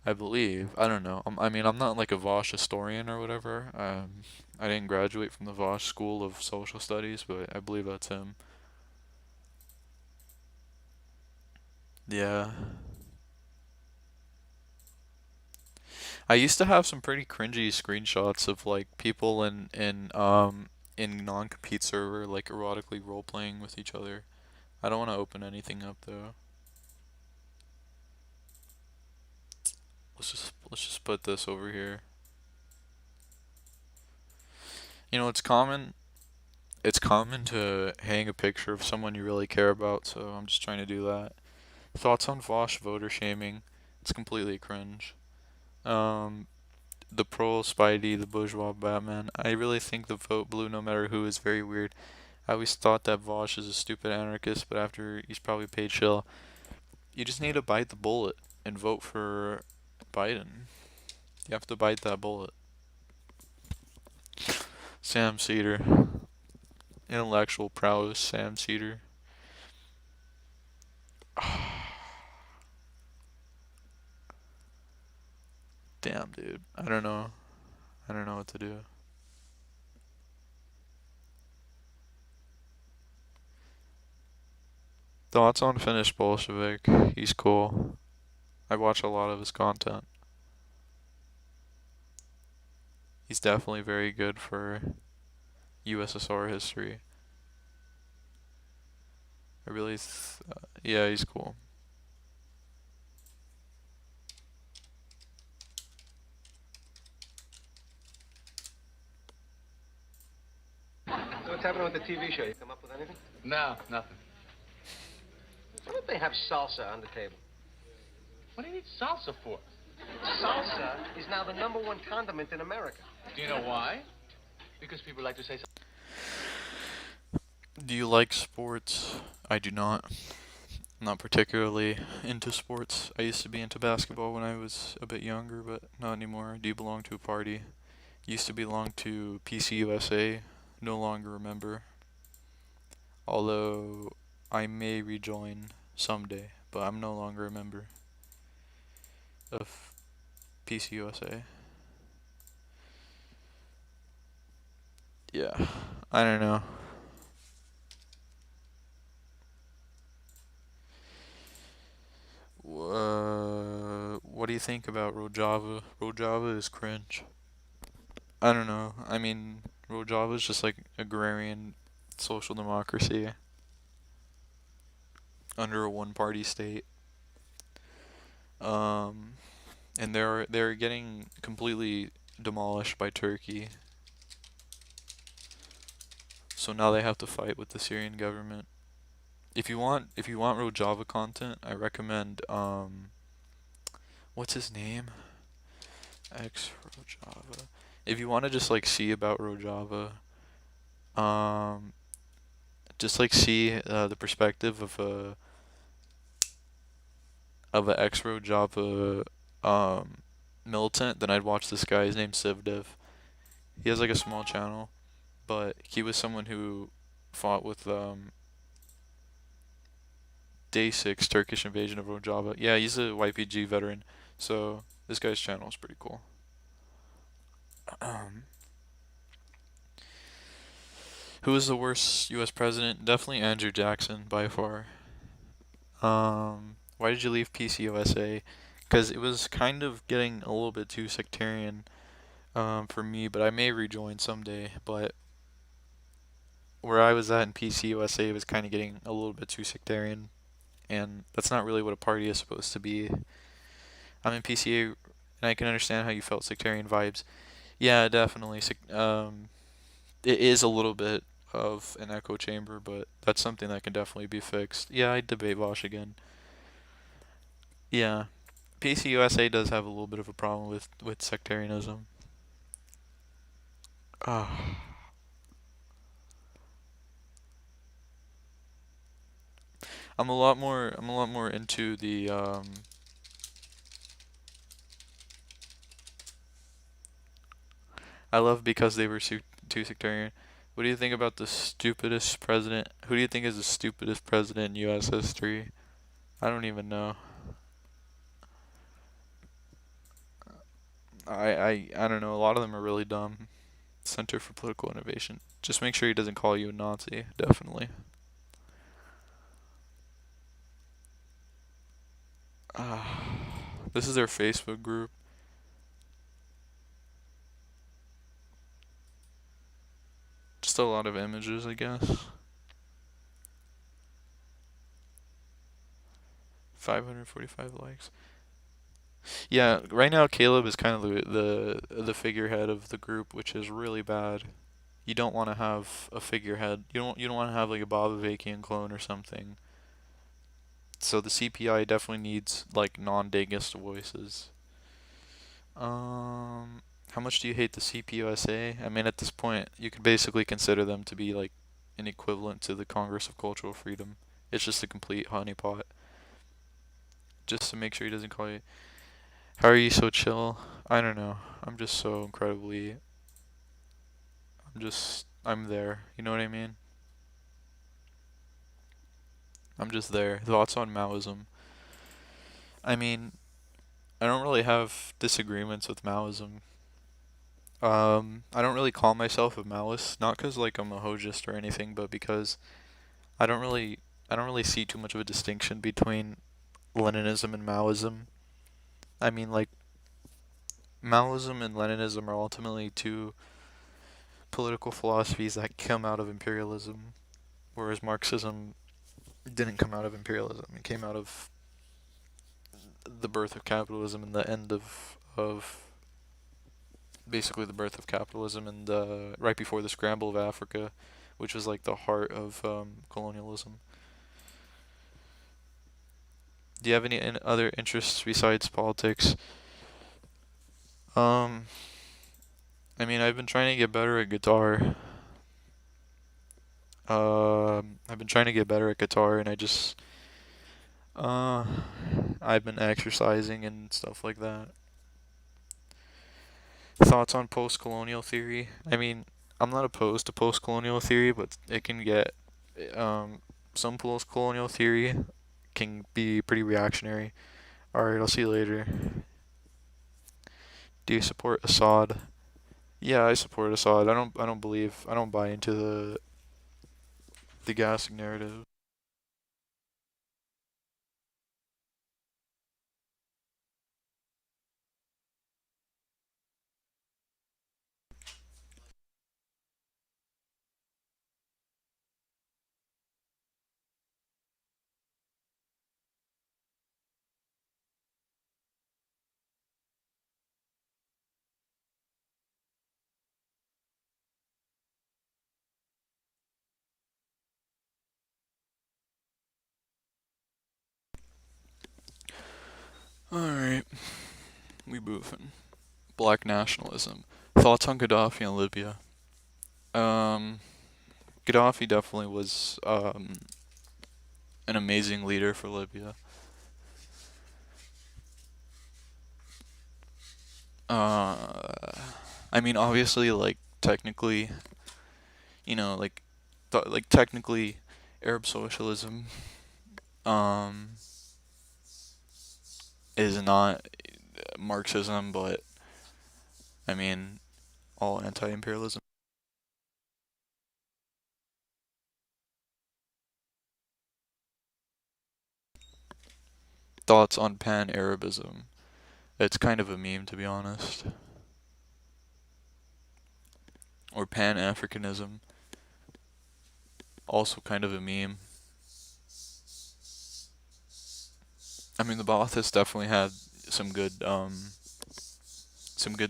I believe. I don't know. I mean, I'm not like a Vosh historian or whatever. I didn't graduate from the Vosh School of Social Studies, but I believe that's him. Yeah. I used to have some pretty cringy screenshots of like people in non-compete server like erotically role-playing with each other. I don't want to open anything up though. Let's just put this over here. You know, it's common to hang a picture of someone you really care about, so I'm just trying to do that. Thoughts on Vosh voter shaming? It's completely cringe. The pro Spidey, the bourgeois Batman. I really think the vote blue no matter who is very weird. I always thought that Vosh is a stupid anarchist, but after he's probably paid chill. You just need to bite the bullet and vote for Biden. You have to bite that bullet. Sam Cedar. Intellectual prowess, Sam Cedar. Damn, dude. I don't know. I don't know what to do. Thoughts on Finished Bolshevik? He's cool. I watch a lot of his content. He's definitely very good for USSR history. I really, yeah, he's cool. So what's happening with the TV show? You come up with anything? No, nothing. Why don't they have salsa on the table? What do you need salsa for? Salsa is now the #1 condiment in America. Do you know why? Because people like to say so. Do you like sports? I do not. I'm not particularly into sports. I used to be into basketball when I was a bit younger, but not anymore. Do you belong to a party? Used to belong to PCUSA. No longer a member. Although I may rejoin someday, but I'm no longer a member of PCUSA. Yeah, I don't know. What do you think about Rojava? Rojava is cringe. I don't know. I mean, Rojava is just like agrarian social democracy under a one-party state. And they're getting completely demolished by Turkey. So now they have to fight with the Syrian government. If you want Rojava content, I recommend what's his name? X Rojava. If you want to just like see about Rojava, just like see the perspective of a ex Rojava militant, then I'd watch this guy. His name's Sivdev. He has like a small channel, but he was someone who fought with Day 6 Turkish invasion of Rojava. Yeah, he's a YPG veteran, so this guy's channel is pretty cool. Who was the worst U.S. president? Definitely Andrew Jackson by far. Why did you leave PCUSA? Because it was kind of getting a little bit too sectarian for me, but I may rejoin someday. But where I was at in PCUSA was kind of getting a little bit too sectarian, and that's not really what a party is supposed to be. I'm in PCA, and I can understand how you felt sectarian vibes. Yeah, definitely. It is a little bit of an echo chamber, but that's something that can definitely be fixed. Yeah, I'd debate Vosh again. Yeah, PCUSA does have a little bit of a problem with sectarianism. I'm a lot more into the I love because they were too sectarian. What do you think about the stupidest president? Who do you think is the stupidest president in U.S. history? I don't even know. I don't know. A lot of them are really dumb. Center for Political Innovation. Just make sure he doesn't call you a Nazi. Definitely. This is their Facebook group. Just a lot of images, I guess. 545 likes. Yeah, right now Caleb is kind of the figurehead of the group, which is really bad. You don't want to have a figurehead. You don't want to have like a Bob Avakian clone or something. So the CPI definitely needs like non-Dagist voices. How much do you hate the CPUSA? I mean, at this point, you could basically consider them to be like an equivalent to the Congress of Cultural Freedom. It's just a complete honeypot. just to make sure he doesn't call you. How are you so chill? I don't know. I'm just so incredibly. I'm there. You know what I mean? I'm just there. Thoughts on Maoism? I mean, I don't really have disagreements with Maoism. I don't really call myself a Maoist, not because like I'm a Hojist or anything, but because I don't really see too much of a distinction between Leninism and Maoism. I mean, like, Maoism and Leninism are ultimately two political philosophies that come out of imperialism, whereas Marxism didn't come out of imperialism. It came out of the birth of capitalism and the end of basically the birth of capitalism and right before the scramble of Africa, which was like the heart of colonialism. Do you have any other interests besides politics? I mean, I've been trying to get better at guitar. I've been trying to get better at guitar, and I've been exercising and stuff like that. Thoughts on post-colonial theory? I mean, I'm not opposed to post-colonial theory, but it can get, some post-colonial theory can be pretty reactionary. Alright, I'll see you later. Do you support Assad? Yeah, I support Assad. I don't buy into the gassing narrative. Alright. We moving. Black nationalism. Thoughts on Gaddafi and Libya? Gaddafi definitely was an amazing leader for Libya. I mean, obviously, like, technically, you know, like, technically, Arab socialism, is not Marxism, but, I mean, all anti-imperialism. Thoughts on pan-Arabism? It's kind of a meme, to be honest. Or pan-Africanism. Also kind of a meme. I mean, the Baathists definitely had some good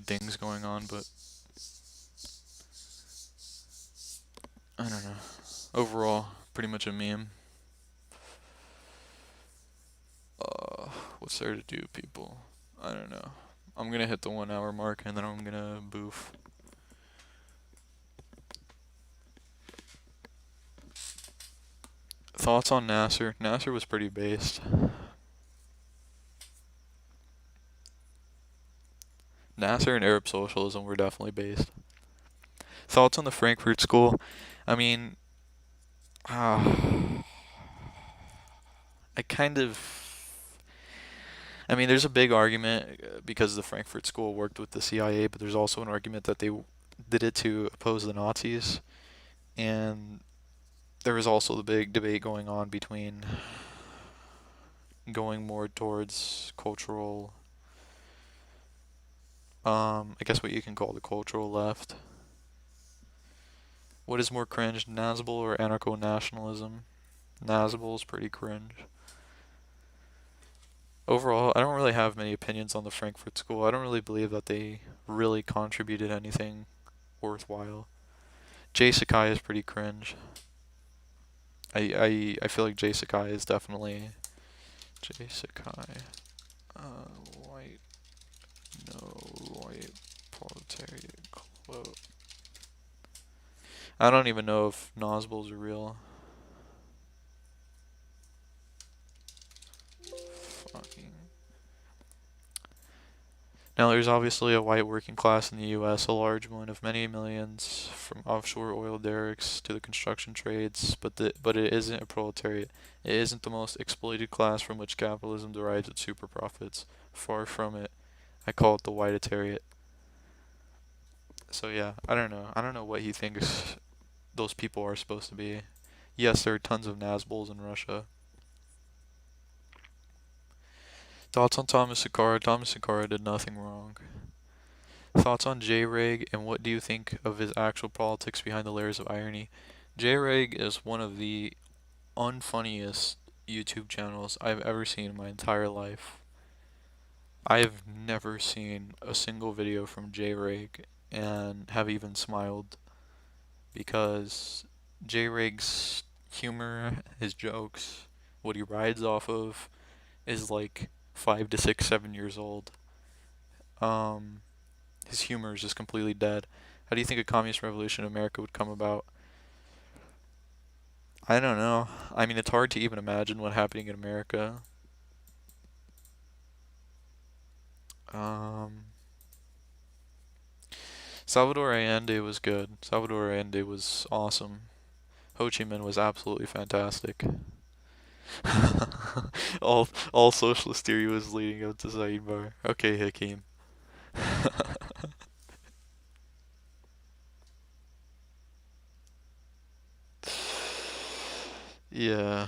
things going on, but I don't know. Overall, pretty much a meme. What's there to do, people? I don't know. I'm gonna hit the 1 hour mark and then I'm gonna boof. Thoughts on Nasser? Nasser was pretty based. Nasser and Arab socialism were definitely based. Thoughts on the Frankfurt School? I mean, I mean, there's a big argument because the Frankfurt School worked with the CIA, but there's also an argument that they did it to oppose the Nazis. And there was also the big debate going on between going more towards cultural, I guess what you can call the cultural left. What is more cringe, Nazbol or anarcho-nationalism? Nazbol is pretty cringe. Overall, I don't really have many opinions on the Frankfurt School. I don't really believe that they really contributed anything worthwhile. Jay Sakai is pretty cringe. I feel like Jay Sakai is definitely Jay Sakai. White, no white proletariat quote. I don't even know if Nazbols are real. Fucking Now, there's obviously a white working class in the U.S., a large one of many millions, from offshore oil derricks to the construction trades, but it isn't a proletariat. It isn't the most exploited class from which capitalism derives its super profits. Far from it. I call it the whiteitariat. So yeah, I don't know. I don't know what he thinks those people are supposed to be. Yes, there are tons of Nazbols in Russia. Thoughts on Thomas Sankara? Thomas Sankara did nothing wrong. Thoughts on J-Reg, and what do you think of his actual politics behind the layers of irony? J-Reg is one of the unfunniest YouTube channels I've ever seen in my entire life. I've never seen a single video from J-Reg and have even smiled, because J-Reg's humor, his jokes, what he rides off of is like 5 to 6, 7 years old. His humor is just completely dead. How do you think a communist revolution in America would come about? I don't know. I mean, it's hard to even imagine what's happening in America. Salvador Allende was good. Salvador Allende was awesome. Ho Chi Minh was absolutely fantastic. all socialist theory was leading up to Saeed Bar. Okay, Hakeem. Yeah.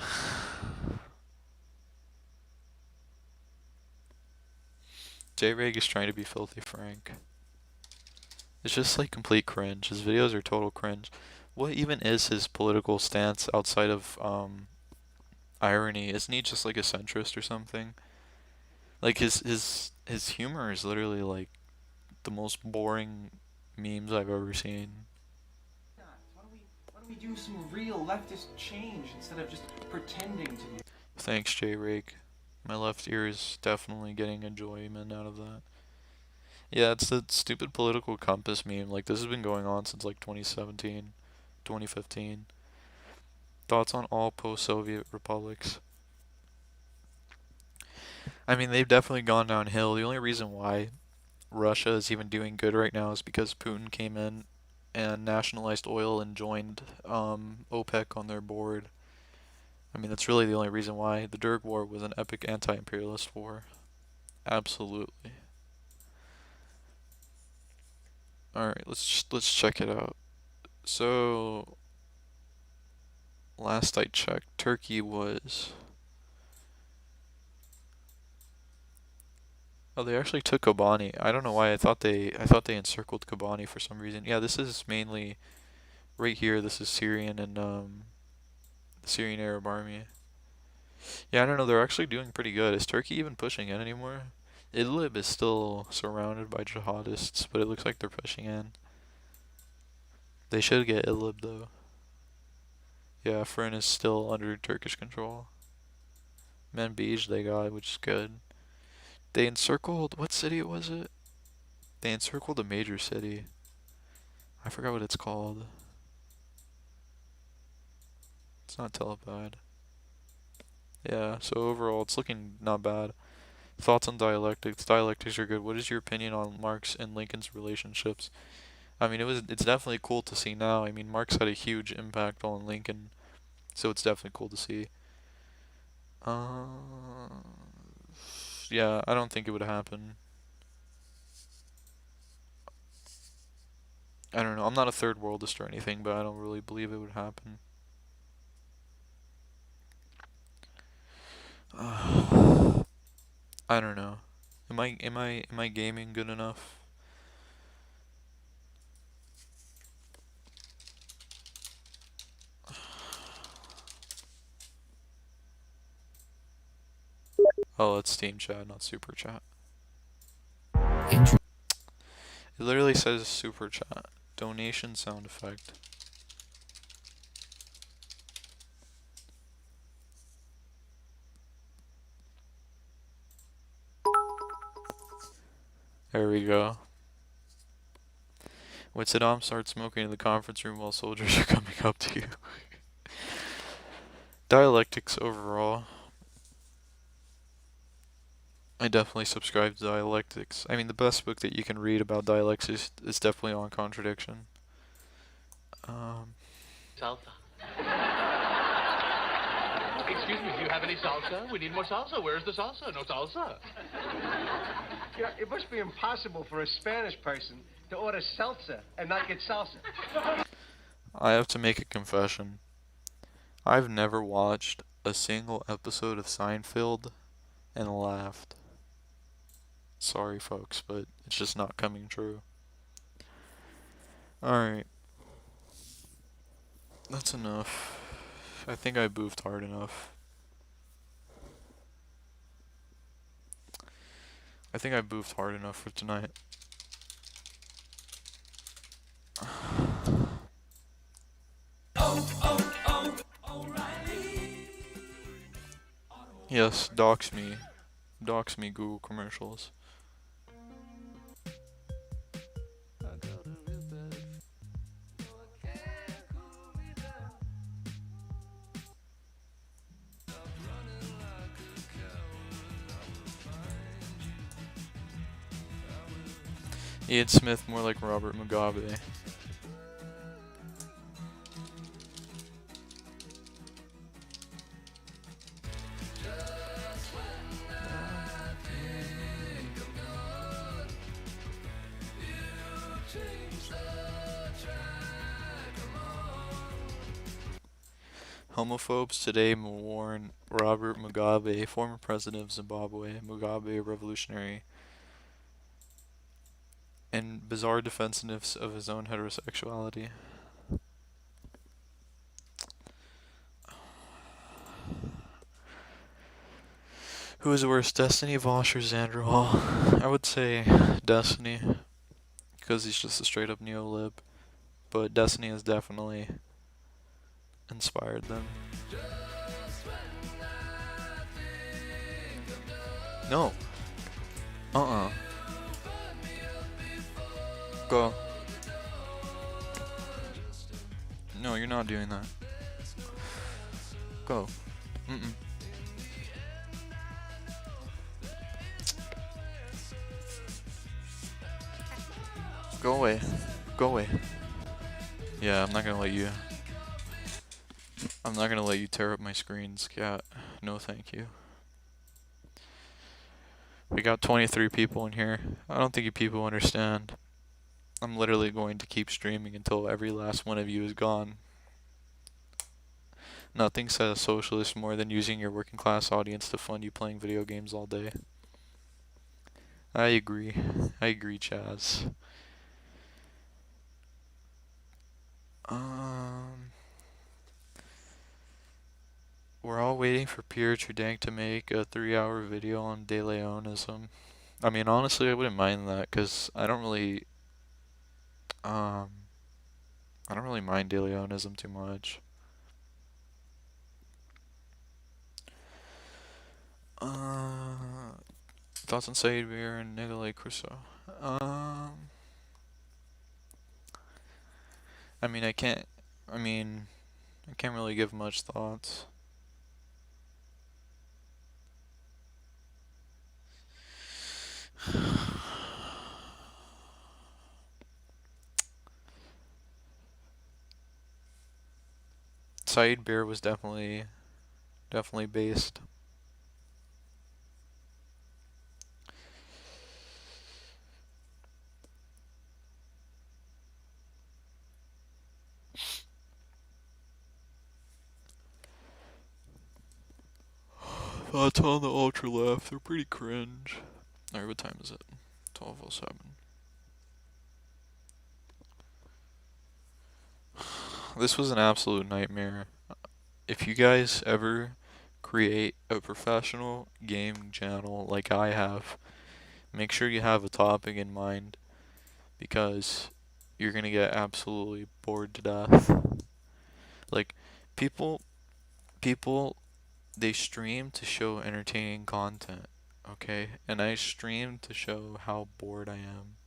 J-Reg is trying to be Filthy Frank. It's just like complete cringe. His videos are total cringe. What even is his political stance outside of irony? Isn't he just like a centrist or something? Like his humor is literally like the most boring memes I've ever seen. Why don't we do some real leftist change instead of just pretending to be? Thanks, J-Reg. My left ear is definitely getting enjoyment out of that. Yeah, it's the stupid political compass meme. Like, this has been going on since like 2017, 2015. Thoughts on all post-Soviet republics? I mean, they've definitely gone downhill. The only reason why Russia is even doing good right now is because Putin came in and nationalized oil and joined OPEC on their board. I mean, that's really the only reason why. The Derg War was an epic anti-imperialist war. Absolutely. Alright, let's check it out. So, last I checked, Turkey was... Oh, they actually took Kobani. I don't know why. I thought they encircled Kobani for some reason. Yeah, this is mainly right here. This is Syrian and the Syrian Arab Army. Yeah, I don't know. They're actually doing pretty good. Is Turkey even pushing in anymore? Idlib is still surrounded by jihadists, but it looks like they're pushing in. They should get Idlib though. Yeah, Afrin is still under Turkish control. Manbij they got, which is good. They encircled, what city was it? They encircled a major city. I forgot what it's called. It's not Telebad. Yeah, so overall it's looking not bad. Thoughts on dialectics? Dialectics are good. What is your opinion on Marx and Lincoln's relationships? I mean, it's definitely cool to see now. I mean, Marx had a huge impact on Lincoln, so it's definitely cool to see. Yeah, I don't think it would happen. I don't know. I'm not a third worldist or anything, but I don't really believe it would happen. I don't know. Am I gaming good enough? Oh, it's Steam Chat, not Super Chat. It literally says Super Chat. Donation sound effect. There we go. When Saddam starts smoking in the conference room while soldiers are coming up to you. Dialectics overall. I definitely subscribe to dialectics. I mean, the best book that you can read about dialectics is definitely On Contradiction. Salsa. Excuse me, do you have any salsa? We need more salsa. Where's the salsa? No salsa. Yeah, it must be impossible for a Spanish person to order seltzer and not get salsa. I have to make a confession. I've never watched a single episode of Seinfeld and laughed. Sorry, folks, but it's just not coming true. Alright. That's enough. I think I boofed hard enough. I think I boofed hard enough for tonight. Yes, dox me. Dox me, Google commercials. Ian Smith, more like Robert Mugabe. Homophobes today warn Robert Mugabe, former president of Zimbabwe, Mugabe, a revolutionary, and bizarre defensiveness of his own heterosexuality. Who is worse, Destiny, Vosh, or Xander Hall? I would say Destiny, because he's just a straight up neo-lib, but Destiny has definitely inspired them. No. Go. No, you're not doing that. Go. Go away. Go away. Yeah, I'm not gonna let you. I'm not gonna let you tear up my screens, cat. No, thank you. We got 23 people in here. I don't think you people understand. I'm literally going to keep streaming until every last one of you is gone. Nothing says socialist more than using your working class audience to fund you playing video games all day. I agree. I agree, Chaz. We're all waiting for Pierre Trudank to make a 3-hour video on De Leonism. I mean, honestly, I wouldn't mind that, because I don't really mind De Leonism too much. Thoughts on Said Beer and Nikolai Crusoe? I mean, I can't really give much thoughts. Said Beer was definitely based. Thoughts on the ultra left, they're pretty cringe. Alright, what time is it? 12:07. This was an absolute nightmare. If you guys ever create a professional gaming channel like I have, make sure you have a topic in mind, because you're gonna get absolutely bored to death. Like, people, they stream to show entertaining content, okay? And I stream to show how bored I am.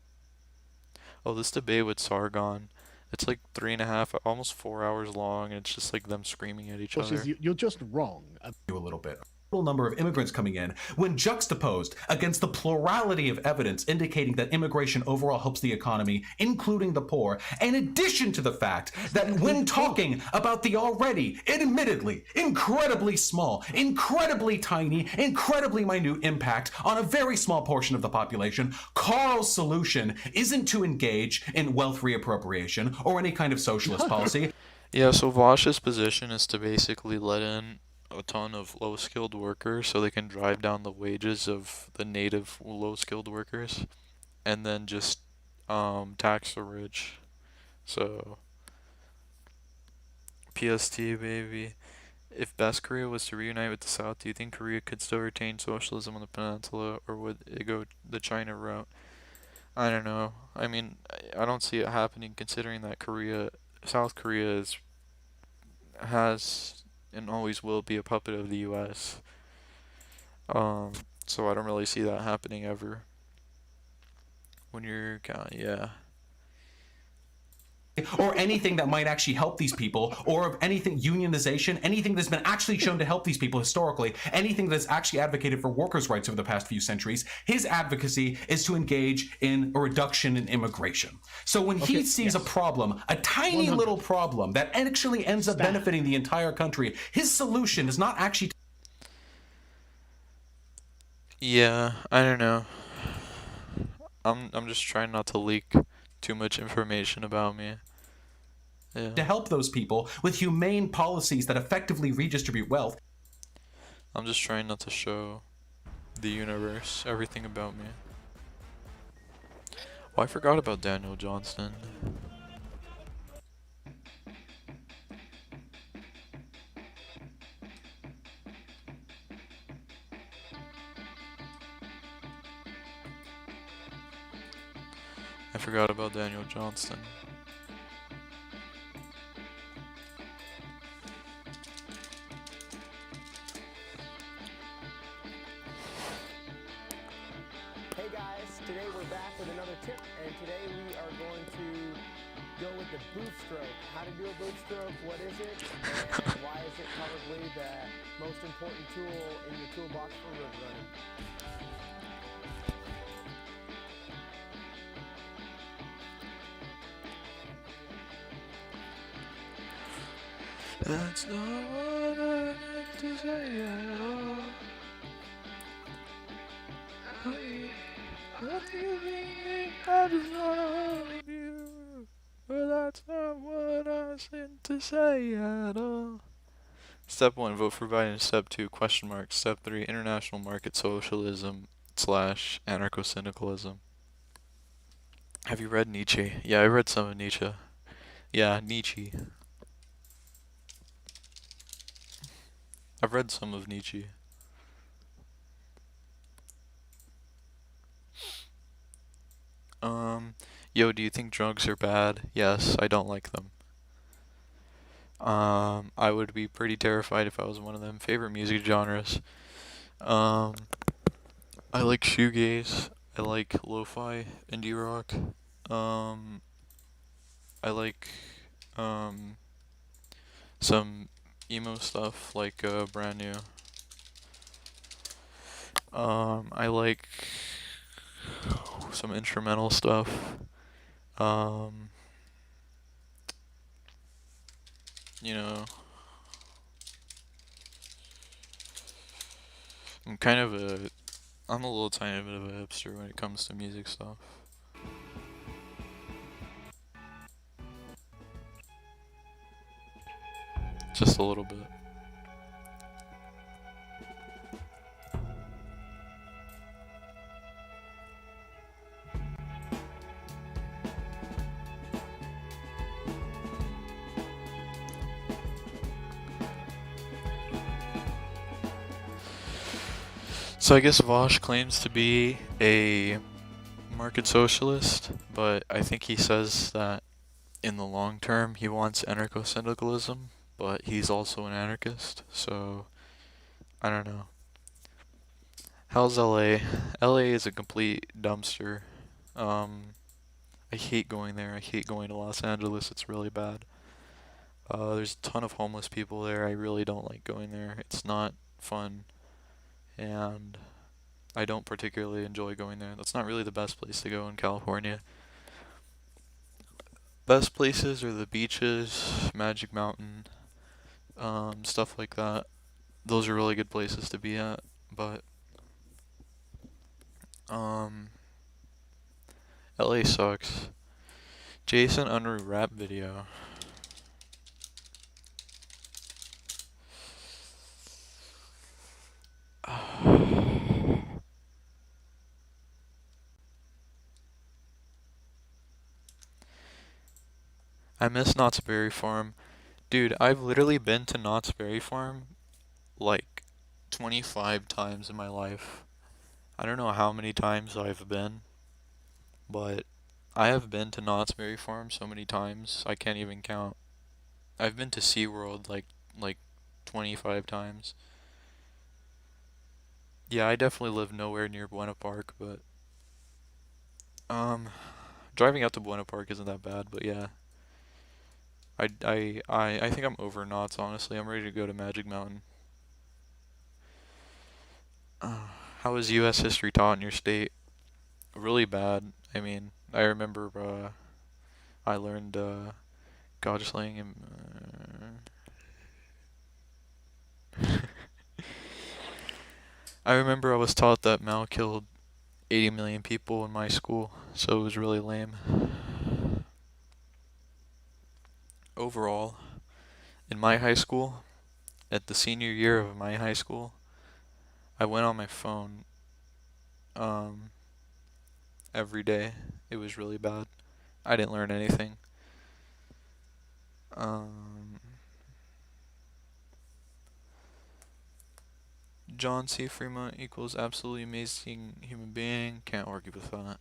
Oh, this debate with Sargon, it's like 3.5, almost 4 hours long, and it's just like them screaming at each other. You're just wrong. You a little bit. number of immigrants coming in when juxtaposed against the plurality of evidence indicating that immigration overall helps the economy, including the poor, in addition to the fact that when talking about the already, admittedly, incredibly small, incredibly tiny, incredibly minute impact on a very small portion of the population, Carl's solution isn't to engage in wealth reappropriation or any kind of socialist policy. Yeah, so Vosh's position is to basically let in a ton of low-skilled workers so they can drive down the wages of the native low-skilled workers and then just tax the rich. So PST, baby. If Best Korea was to reunite with the South, do you think Korea could still retain socialism on the peninsula, or would it go the China route? I don't know. I mean, I don't see it happening considering that South Korea has and always will be a puppet of the U.S. So I don't really see that happening ever. When you're, yeah. Or anything that might actually help these people, or of anything, unionization, anything that's been actually shown to help these people historically, anything that's actually advocated for workers' rights over the past few centuries. His advocacy is to engage in a reduction in immigration. So when he sees a problem, a tiny little problem that actually ends up benefiting the entire country, his solution is not actually... Yeah, I don't know. I'm just trying not to leak too much information about me. Yeah. To help those people with humane policies that effectively redistribute wealth. I'm just trying not to show the universe everything about me. Oh, I forgot about Daniel Johnston. I forgot about Daniel Johnston. Hey guys, today we're back with another tip, and today we are going to go with the boot stroke. How to do a boot stroke, what is it, and why is it probably the most important tool in your toolbox for road running. That's not what I meant to say at all. What do you mean? I just wanna love you, but that's not what I meant to say at all. Step 1, vote for Biden. Step 2, question mark. Step 3, international market socialism / anarcho-syndicalism. Have you read Nietzsche? Yeah, I read some of Nietzsche. Yeah, Nietzsche. I've read some of Nietzsche. Yo, do you think drugs are bad? Yes, I don't like them. I would be pretty terrified if I was one of them. Favorite music genres? I like shoegaze. I like lo-fi, indie rock. I like some emo stuff like Brand New. I like some instrumental stuff. You know, I'm a little tiny bit of a hipster when it comes to music stuff. Just a little bit. So I guess Vosh claims to be a market socialist, but I think he says that in the long term he wants anarcho-syndicalism, but he's also an anarchist, so I don't know. How's LA? LA is a complete dumpster. I hate going there. I hate going to Los Angeles. It's really bad. There's a ton of homeless people there. I really don't like going there. It's not fun. and I don't particularly enjoy going there. That's not really the best place to go in California. Best places are the beaches, Magic Mountain, stuff like that. Those are really good places to be at, but LA sucks. Jason Unruh rap video. I miss Knott's Berry Farm. Dude, I've literally been to Knott's Berry Farm like 25 times in my life. I don't know how many times I've been, but I have been to Knott's Berry Farm so many times I can't even count. I've been to SeaWorld like 25 times. Yeah, I definitely live nowhere near Buena Park, but driving out to Buena Park isn't that bad, but yeah. I think I'm over Knott's, honestly. I'm ready to go to Magic Mountain. How was U.S. history taught in your state? Really bad. I mean, I remember I learned God slaying and I remember I was taught that Mao killed 80 million people in my school, so it was really lame. Overall, in my high school, at the senior year of my high school, I went on my phone every day. It was really bad. I didn't learn anything. John C. Fremont equals absolutely amazing human being. Can't argue with that.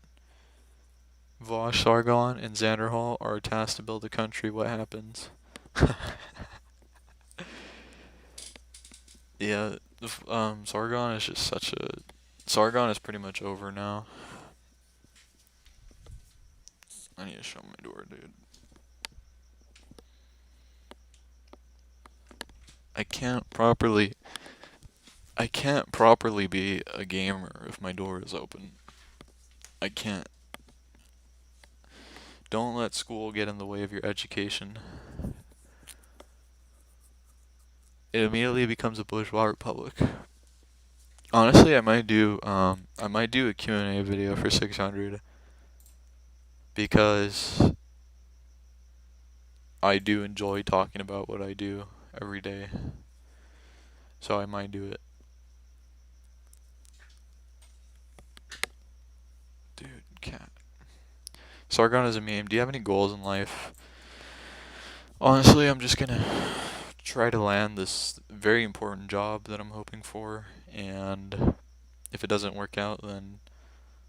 Vosh, Sargon, and Xanderhal are tasked to build a country. What happens? Yeah, Sargon is just such a... Sargon is pretty much over now. I need to shut my door, dude. I can't properly be a gamer if my door is open. I can't. Don't let school get in the way of your education. It immediately becomes a bourgeois republic. Honestly, I might do a Q&A video for 600 because I do enjoy talking about what I do every day. So I might do it. Dude, cat. Sargon is a meme. Do you have any goals in life? Honestly, I'm just gonna try to land this very important job that I'm hoping for, and if it doesn't work out, then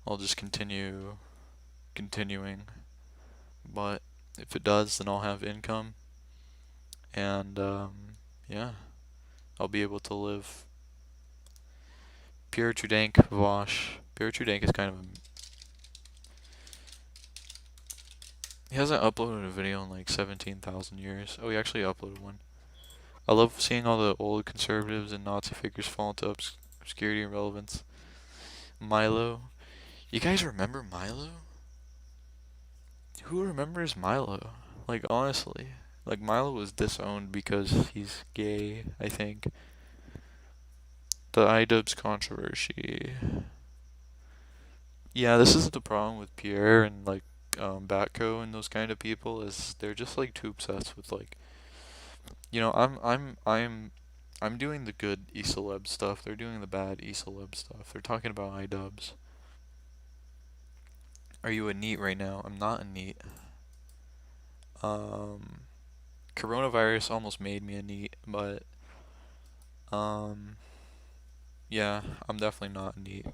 I'll just continuing. But if it does, then I'll have income, and yeah, I'll be able to live. Pierre Trudank Vosh. Pierre Trudank is kind of a... He hasn't uploaded a video in like 17,000 years. Oh, he actually uploaded one. I love seeing all the old conservatives and Nazi figures fall into obscurity and relevance. Milo. You guys remember Milo? Who remembers Milo? Like, honestly. Like, Milo was disowned because he's gay, I think. The iDubbbz controversy. Yeah, this is the problem with Pierre and, like, Batco and those kind of people, is they're just, like, too obsessed with, like... You know, I'm doing the good eCeleb stuff. They're doing the bad eCeleb stuff. They're talking about iDubbbz. Are you a NEET right now? I'm not a NEET. Coronavirus almost made me a NEET, but yeah, I'm definitely not a NEET.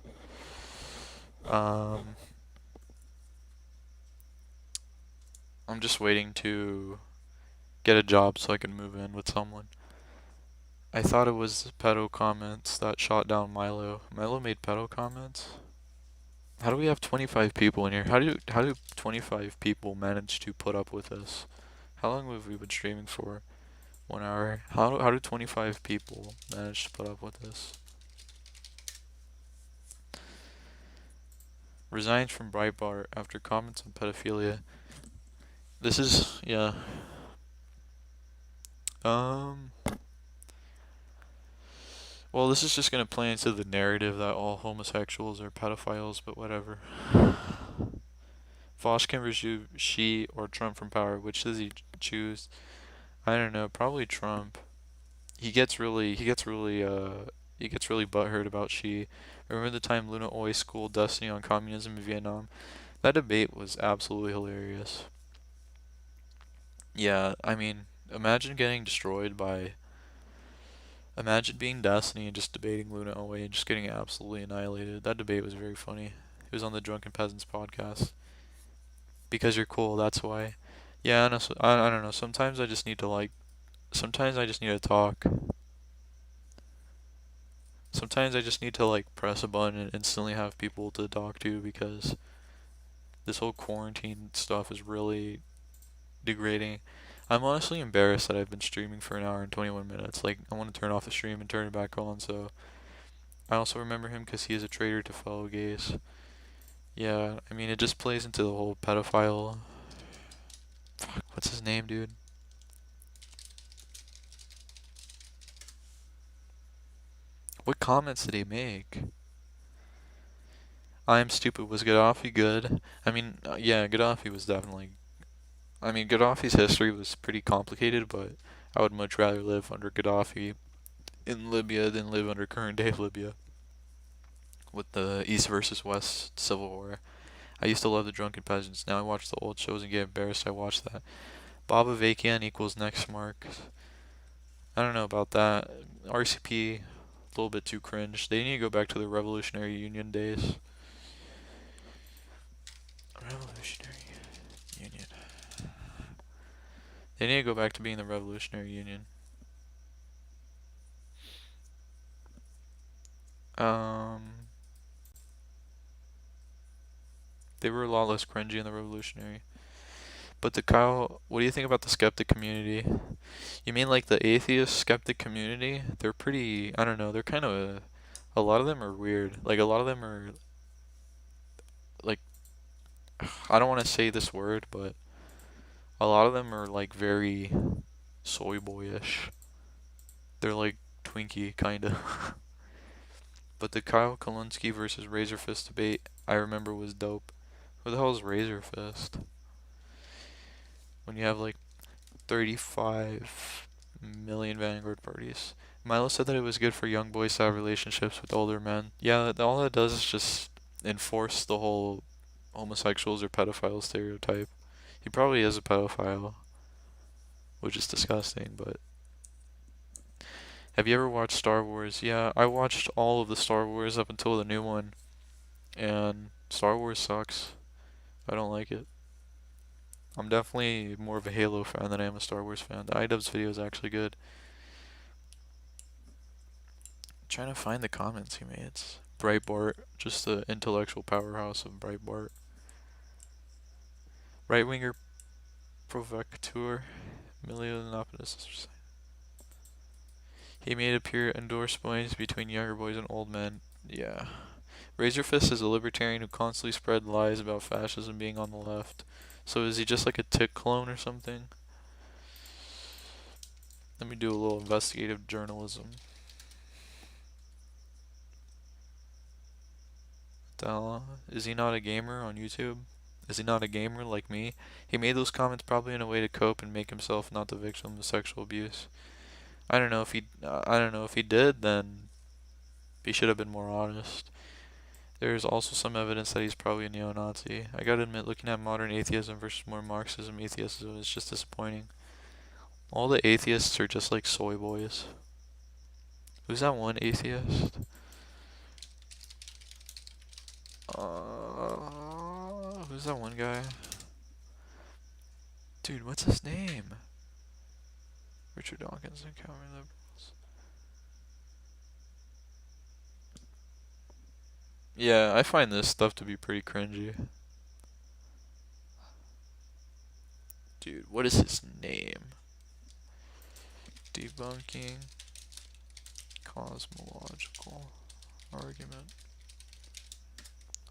I'm just waiting to get a job so I can move in with someone. I thought it was pedo comments that shot down Milo. Milo made pedo comments? How do we have 25 people in here? How do 25 people manage to put up with this? How long have we been streaming for? 1 hour. How do 25 people manage to put up with this? resigns from Breitbart after comments on pedophilia. This is, yeah. Well, this is just gonna play into the narrative that all homosexuals are pedophiles, but whatever. Vosh can remove Xi or Trump from power. Which does he choose? I don't know. Probably Trump. He gets really butthurt about Xi. Remember the time Luna Oi schooled Destiny on communism in Vietnam? That debate was absolutely hilarious. Yeah, I mean, imagine getting destroyed by. Imagine being Destiny and just debating Luna Oi and just getting absolutely annihilated. That debate was very funny. It was on the Drunken Peasants podcast. Because you're cool, that's why. Yeah, I don't know. Sometimes I just need to talk. Sometimes I just need to press a button and instantly have people to talk to, because this whole quarantine stuff is really degrading. I'm honestly embarrassed that I've been streaming for an hour and 21 minutes. I want to turn off the stream and turn it back on. So I also remember him because he is a traitor to fellow gays. Yeah, I mean, it just plays into the whole pedophile. Fuck, what's his name, dude? What comments did he make? I'm stupid. Was Gaddafi good? I mean, yeah, Gaddafi was definitely. I mean, Gaddafi's history was pretty complicated, but I would much rather live under Gaddafi in Libya than live under current day Libya. With the East versus West Civil War. I used to love the Drunken Peasants. Now I watch the old shows and get embarrassed I watch that. Bob Avakian equals next mark. I don't know about that. RCP, a little bit too cringe. They need to go back to the Revolutionary Union days. Revolutionary Union. They need to go back to being the Revolutionary Union. They were a lot less cringy in the Revolutionary. But the Kyle, what do you think about the skeptic community? You mean the atheist skeptic community? They're pretty, I don't know, they're kind of, a lot of them are weird. A lot of them are, I don't want to say this word, but a lot of them are very soy boyish. They're Twinkie, kinda. But the Kyle Kalinske versus Razor Fist debate, I remember, was dope. Who the hell is Razor Fist? When you have 35 million Vanguard parties. Milo said that it was good for young boys to have relationships with older men. Yeah, all that does is just enforce the whole homosexuals or pedophile stereotype. He probably is a pedophile, which is disgusting, but... Have you ever watched Star Wars? Yeah, I watched all of the Star Wars up until the new one, and Star Wars sucks. I don't like it. I'm definitely more of a Halo fan than I am a Star Wars fan. The iDubbbz video is actually good. I'm trying to find the comments he made. It's Breitbart, just the intellectual powerhouse of Breitbart. Right-winger provocateur, Milionopoulos. He made appear endorse points between younger boys and old men. Yeah. Razorfist is a libertarian who constantly spread lies about fascism being on the left. So is he just a tick clone or something? Let me do a little investigative journalism. Is he not a gamer on YouTube? Is he not a gamer like me? He made those comments probably in a way to cope and make himself not the victim of sexual abuse. I don't know if he did, then he should have been more honest. There's also some evidence that he's probably a neo-Nazi. I gotta admit, looking at modern atheism versus more Marxism atheism is just disappointing. All the atheists are just like soy boys. Who's that one atheist? Who's that one guy? Dude, what's his name? Richard Dawkins and Calvary Liberals. Yeah, I find this stuff to be pretty cringy. Dude, what is his name? Debunking cosmological argument.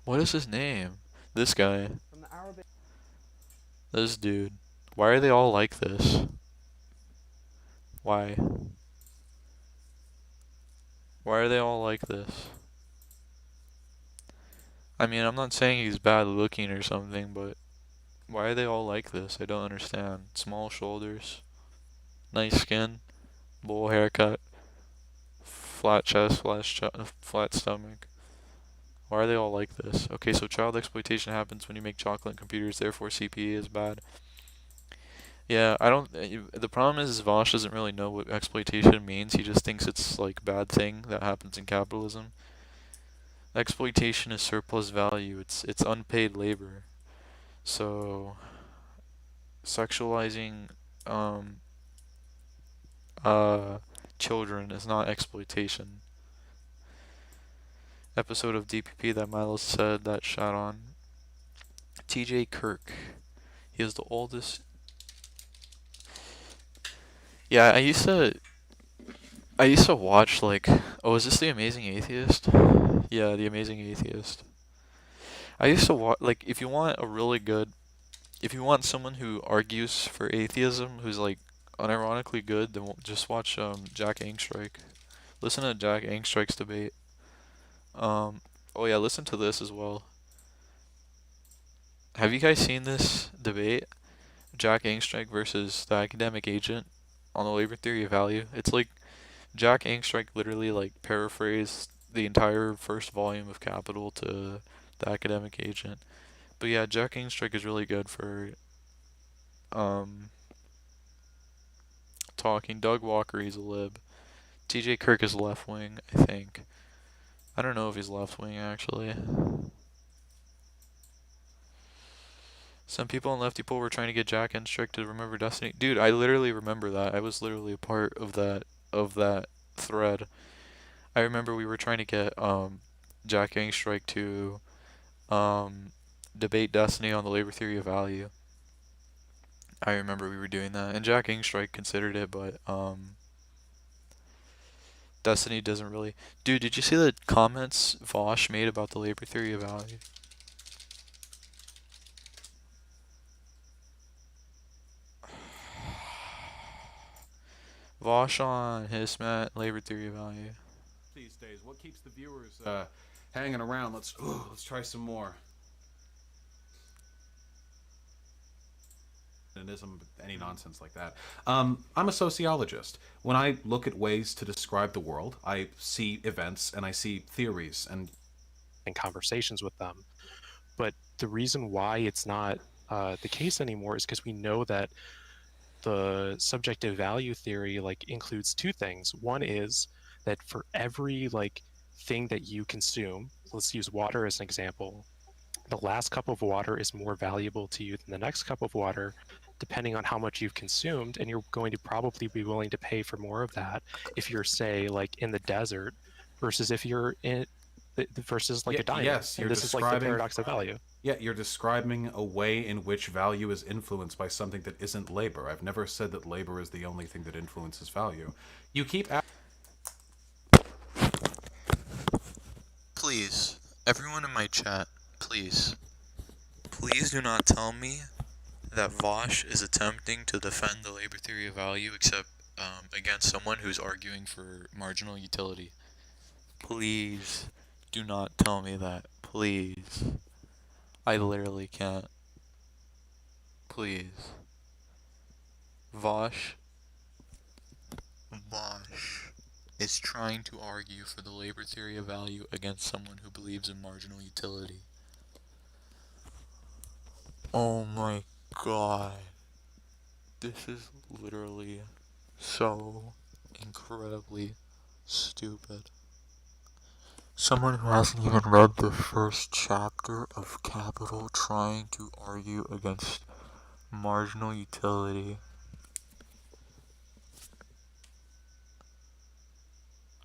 What is his name? This guy. From the Arabic. This dude. Why are they all like this? Why? Why are they all like this? I mean, I'm not saying he's bad looking or something, but why are they all like this? I don't understand. Small shoulders, nice skin, bowl haircut, flat chest, flat stomach. Why are they all like this? Okay, so child exploitation happens when you make chocolate computers, therefore CPE is bad. Yeah, I don't. The problem is Vosh doesn't really know what exploitation means. He just thinks it's like bad thing that happens in capitalism. Exploitation is surplus value. It's unpaid labor. So sexualizing children is not exploitation. Episode of DPP that Milo said that shot on. TJ Kirk. He is the oldest. Yeah, I used to watch like, oh, is this The Amazing Atheist? Yeah, The Amazing Atheist. I used to watch, like, if you want someone who argues for atheism, who's like unironically good, then just watch Jack Angstrike. Listen to Jack Angstrike's debate. Oh yeah, listen to this as well. Have you guys seen this debate? Jack Angstrike versus the academic agent on the labor theory of value. It's like Jack Angstrike literally like paraphrased the entire first volume of Capital to the academic agent. But yeah, Jack Angstrike is really good for talking. Doug Walker, he's a lib. TJ Kirk is left wing, I think. I don't know if he's left wing actually. Some people in Lefty Pool were trying to get Jack Angstrike to remember Destiny. Dude, I literally remember that. I was literally a part of that thread. I remember we were trying to get Jack Angstrike to debate Destiny on the labor theory of value. I remember we were doing that, and Jack Angstrike considered it, but Destiny doesn't really. Dude, did you see the comments Vosh made about the labor theory of value? Vosh on Hismat, labor theory of value. These days, what keeps the viewers hanging around? Let's try some more. Any nonsense like that. I'm a sociologist. When I look at ways to describe the world, I see events and I see theories and conversations with them. But the reason why it's not the case anymore is because we know that the subjective value theory like includes two things. One is that for every like thing that you consume, let's use water as an example, the last cup of water is more valuable to you than the next cup of water, depending on how much you've consumed, and you're going to probably be willing to pay for more of that if you're, say, like in the desert, versus if you're in versus like a diamond. Yes, and this is like the paradox of value. Yeah, you're describing a way in which value is influenced by something that isn't labor. I've never said that labor is the only thing that influences value. You keep. Please, everyone in my chat, please do not tell me that Vosh is attempting to defend the labor theory of value except against someone who's arguing for marginal utility. Please do not tell me that. Please. I literally can't. Please. Vosh is trying to argue for the labor theory of value against someone who believes in marginal utility. Oh my god. This is literally so incredibly stupid. Someone who hasn't even read the first chapter of Capital trying to argue against marginal utility.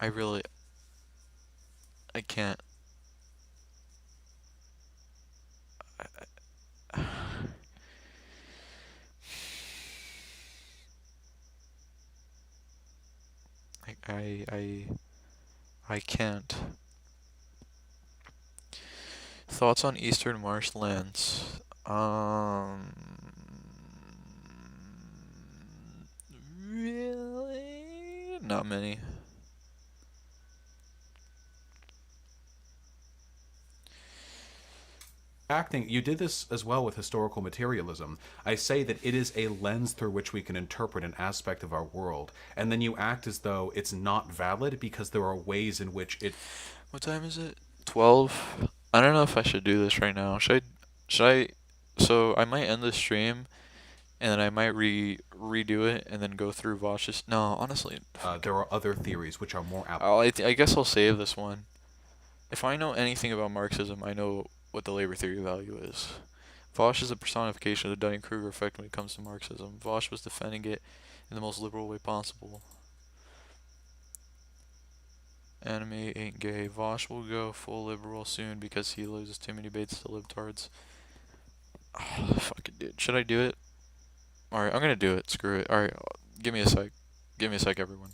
I can't. I can't. Thoughts on Eastern marshlands? Really? Not many. Acting, you did this as well with historical materialism. I say that it is a lens through which we can interpret an aspect of our world, and then you act as though it's not valid because there are ways in which it... What time is it? 12? I don't know if I should do this right now. Should I so I might end the stream and then I might redo it and then go through Vosh's. No, honestly, there are other theories which are more apt. I guess I'll save this one. If I know anything about Marxism, I know what the labor theory value is. Vosh is a personification of the Dunning-Kruger effect when it comes to Marxism. Vosh was defending it in the most liberal way possible. Anime ain't gay. Vosh will go full liberal soon because he loses too many baits to libtards. Oh, fucking dude. Should I do it? Alright, I'm gonna do it. Screw it. Alright, give me a sec. Give me a sec, everyone.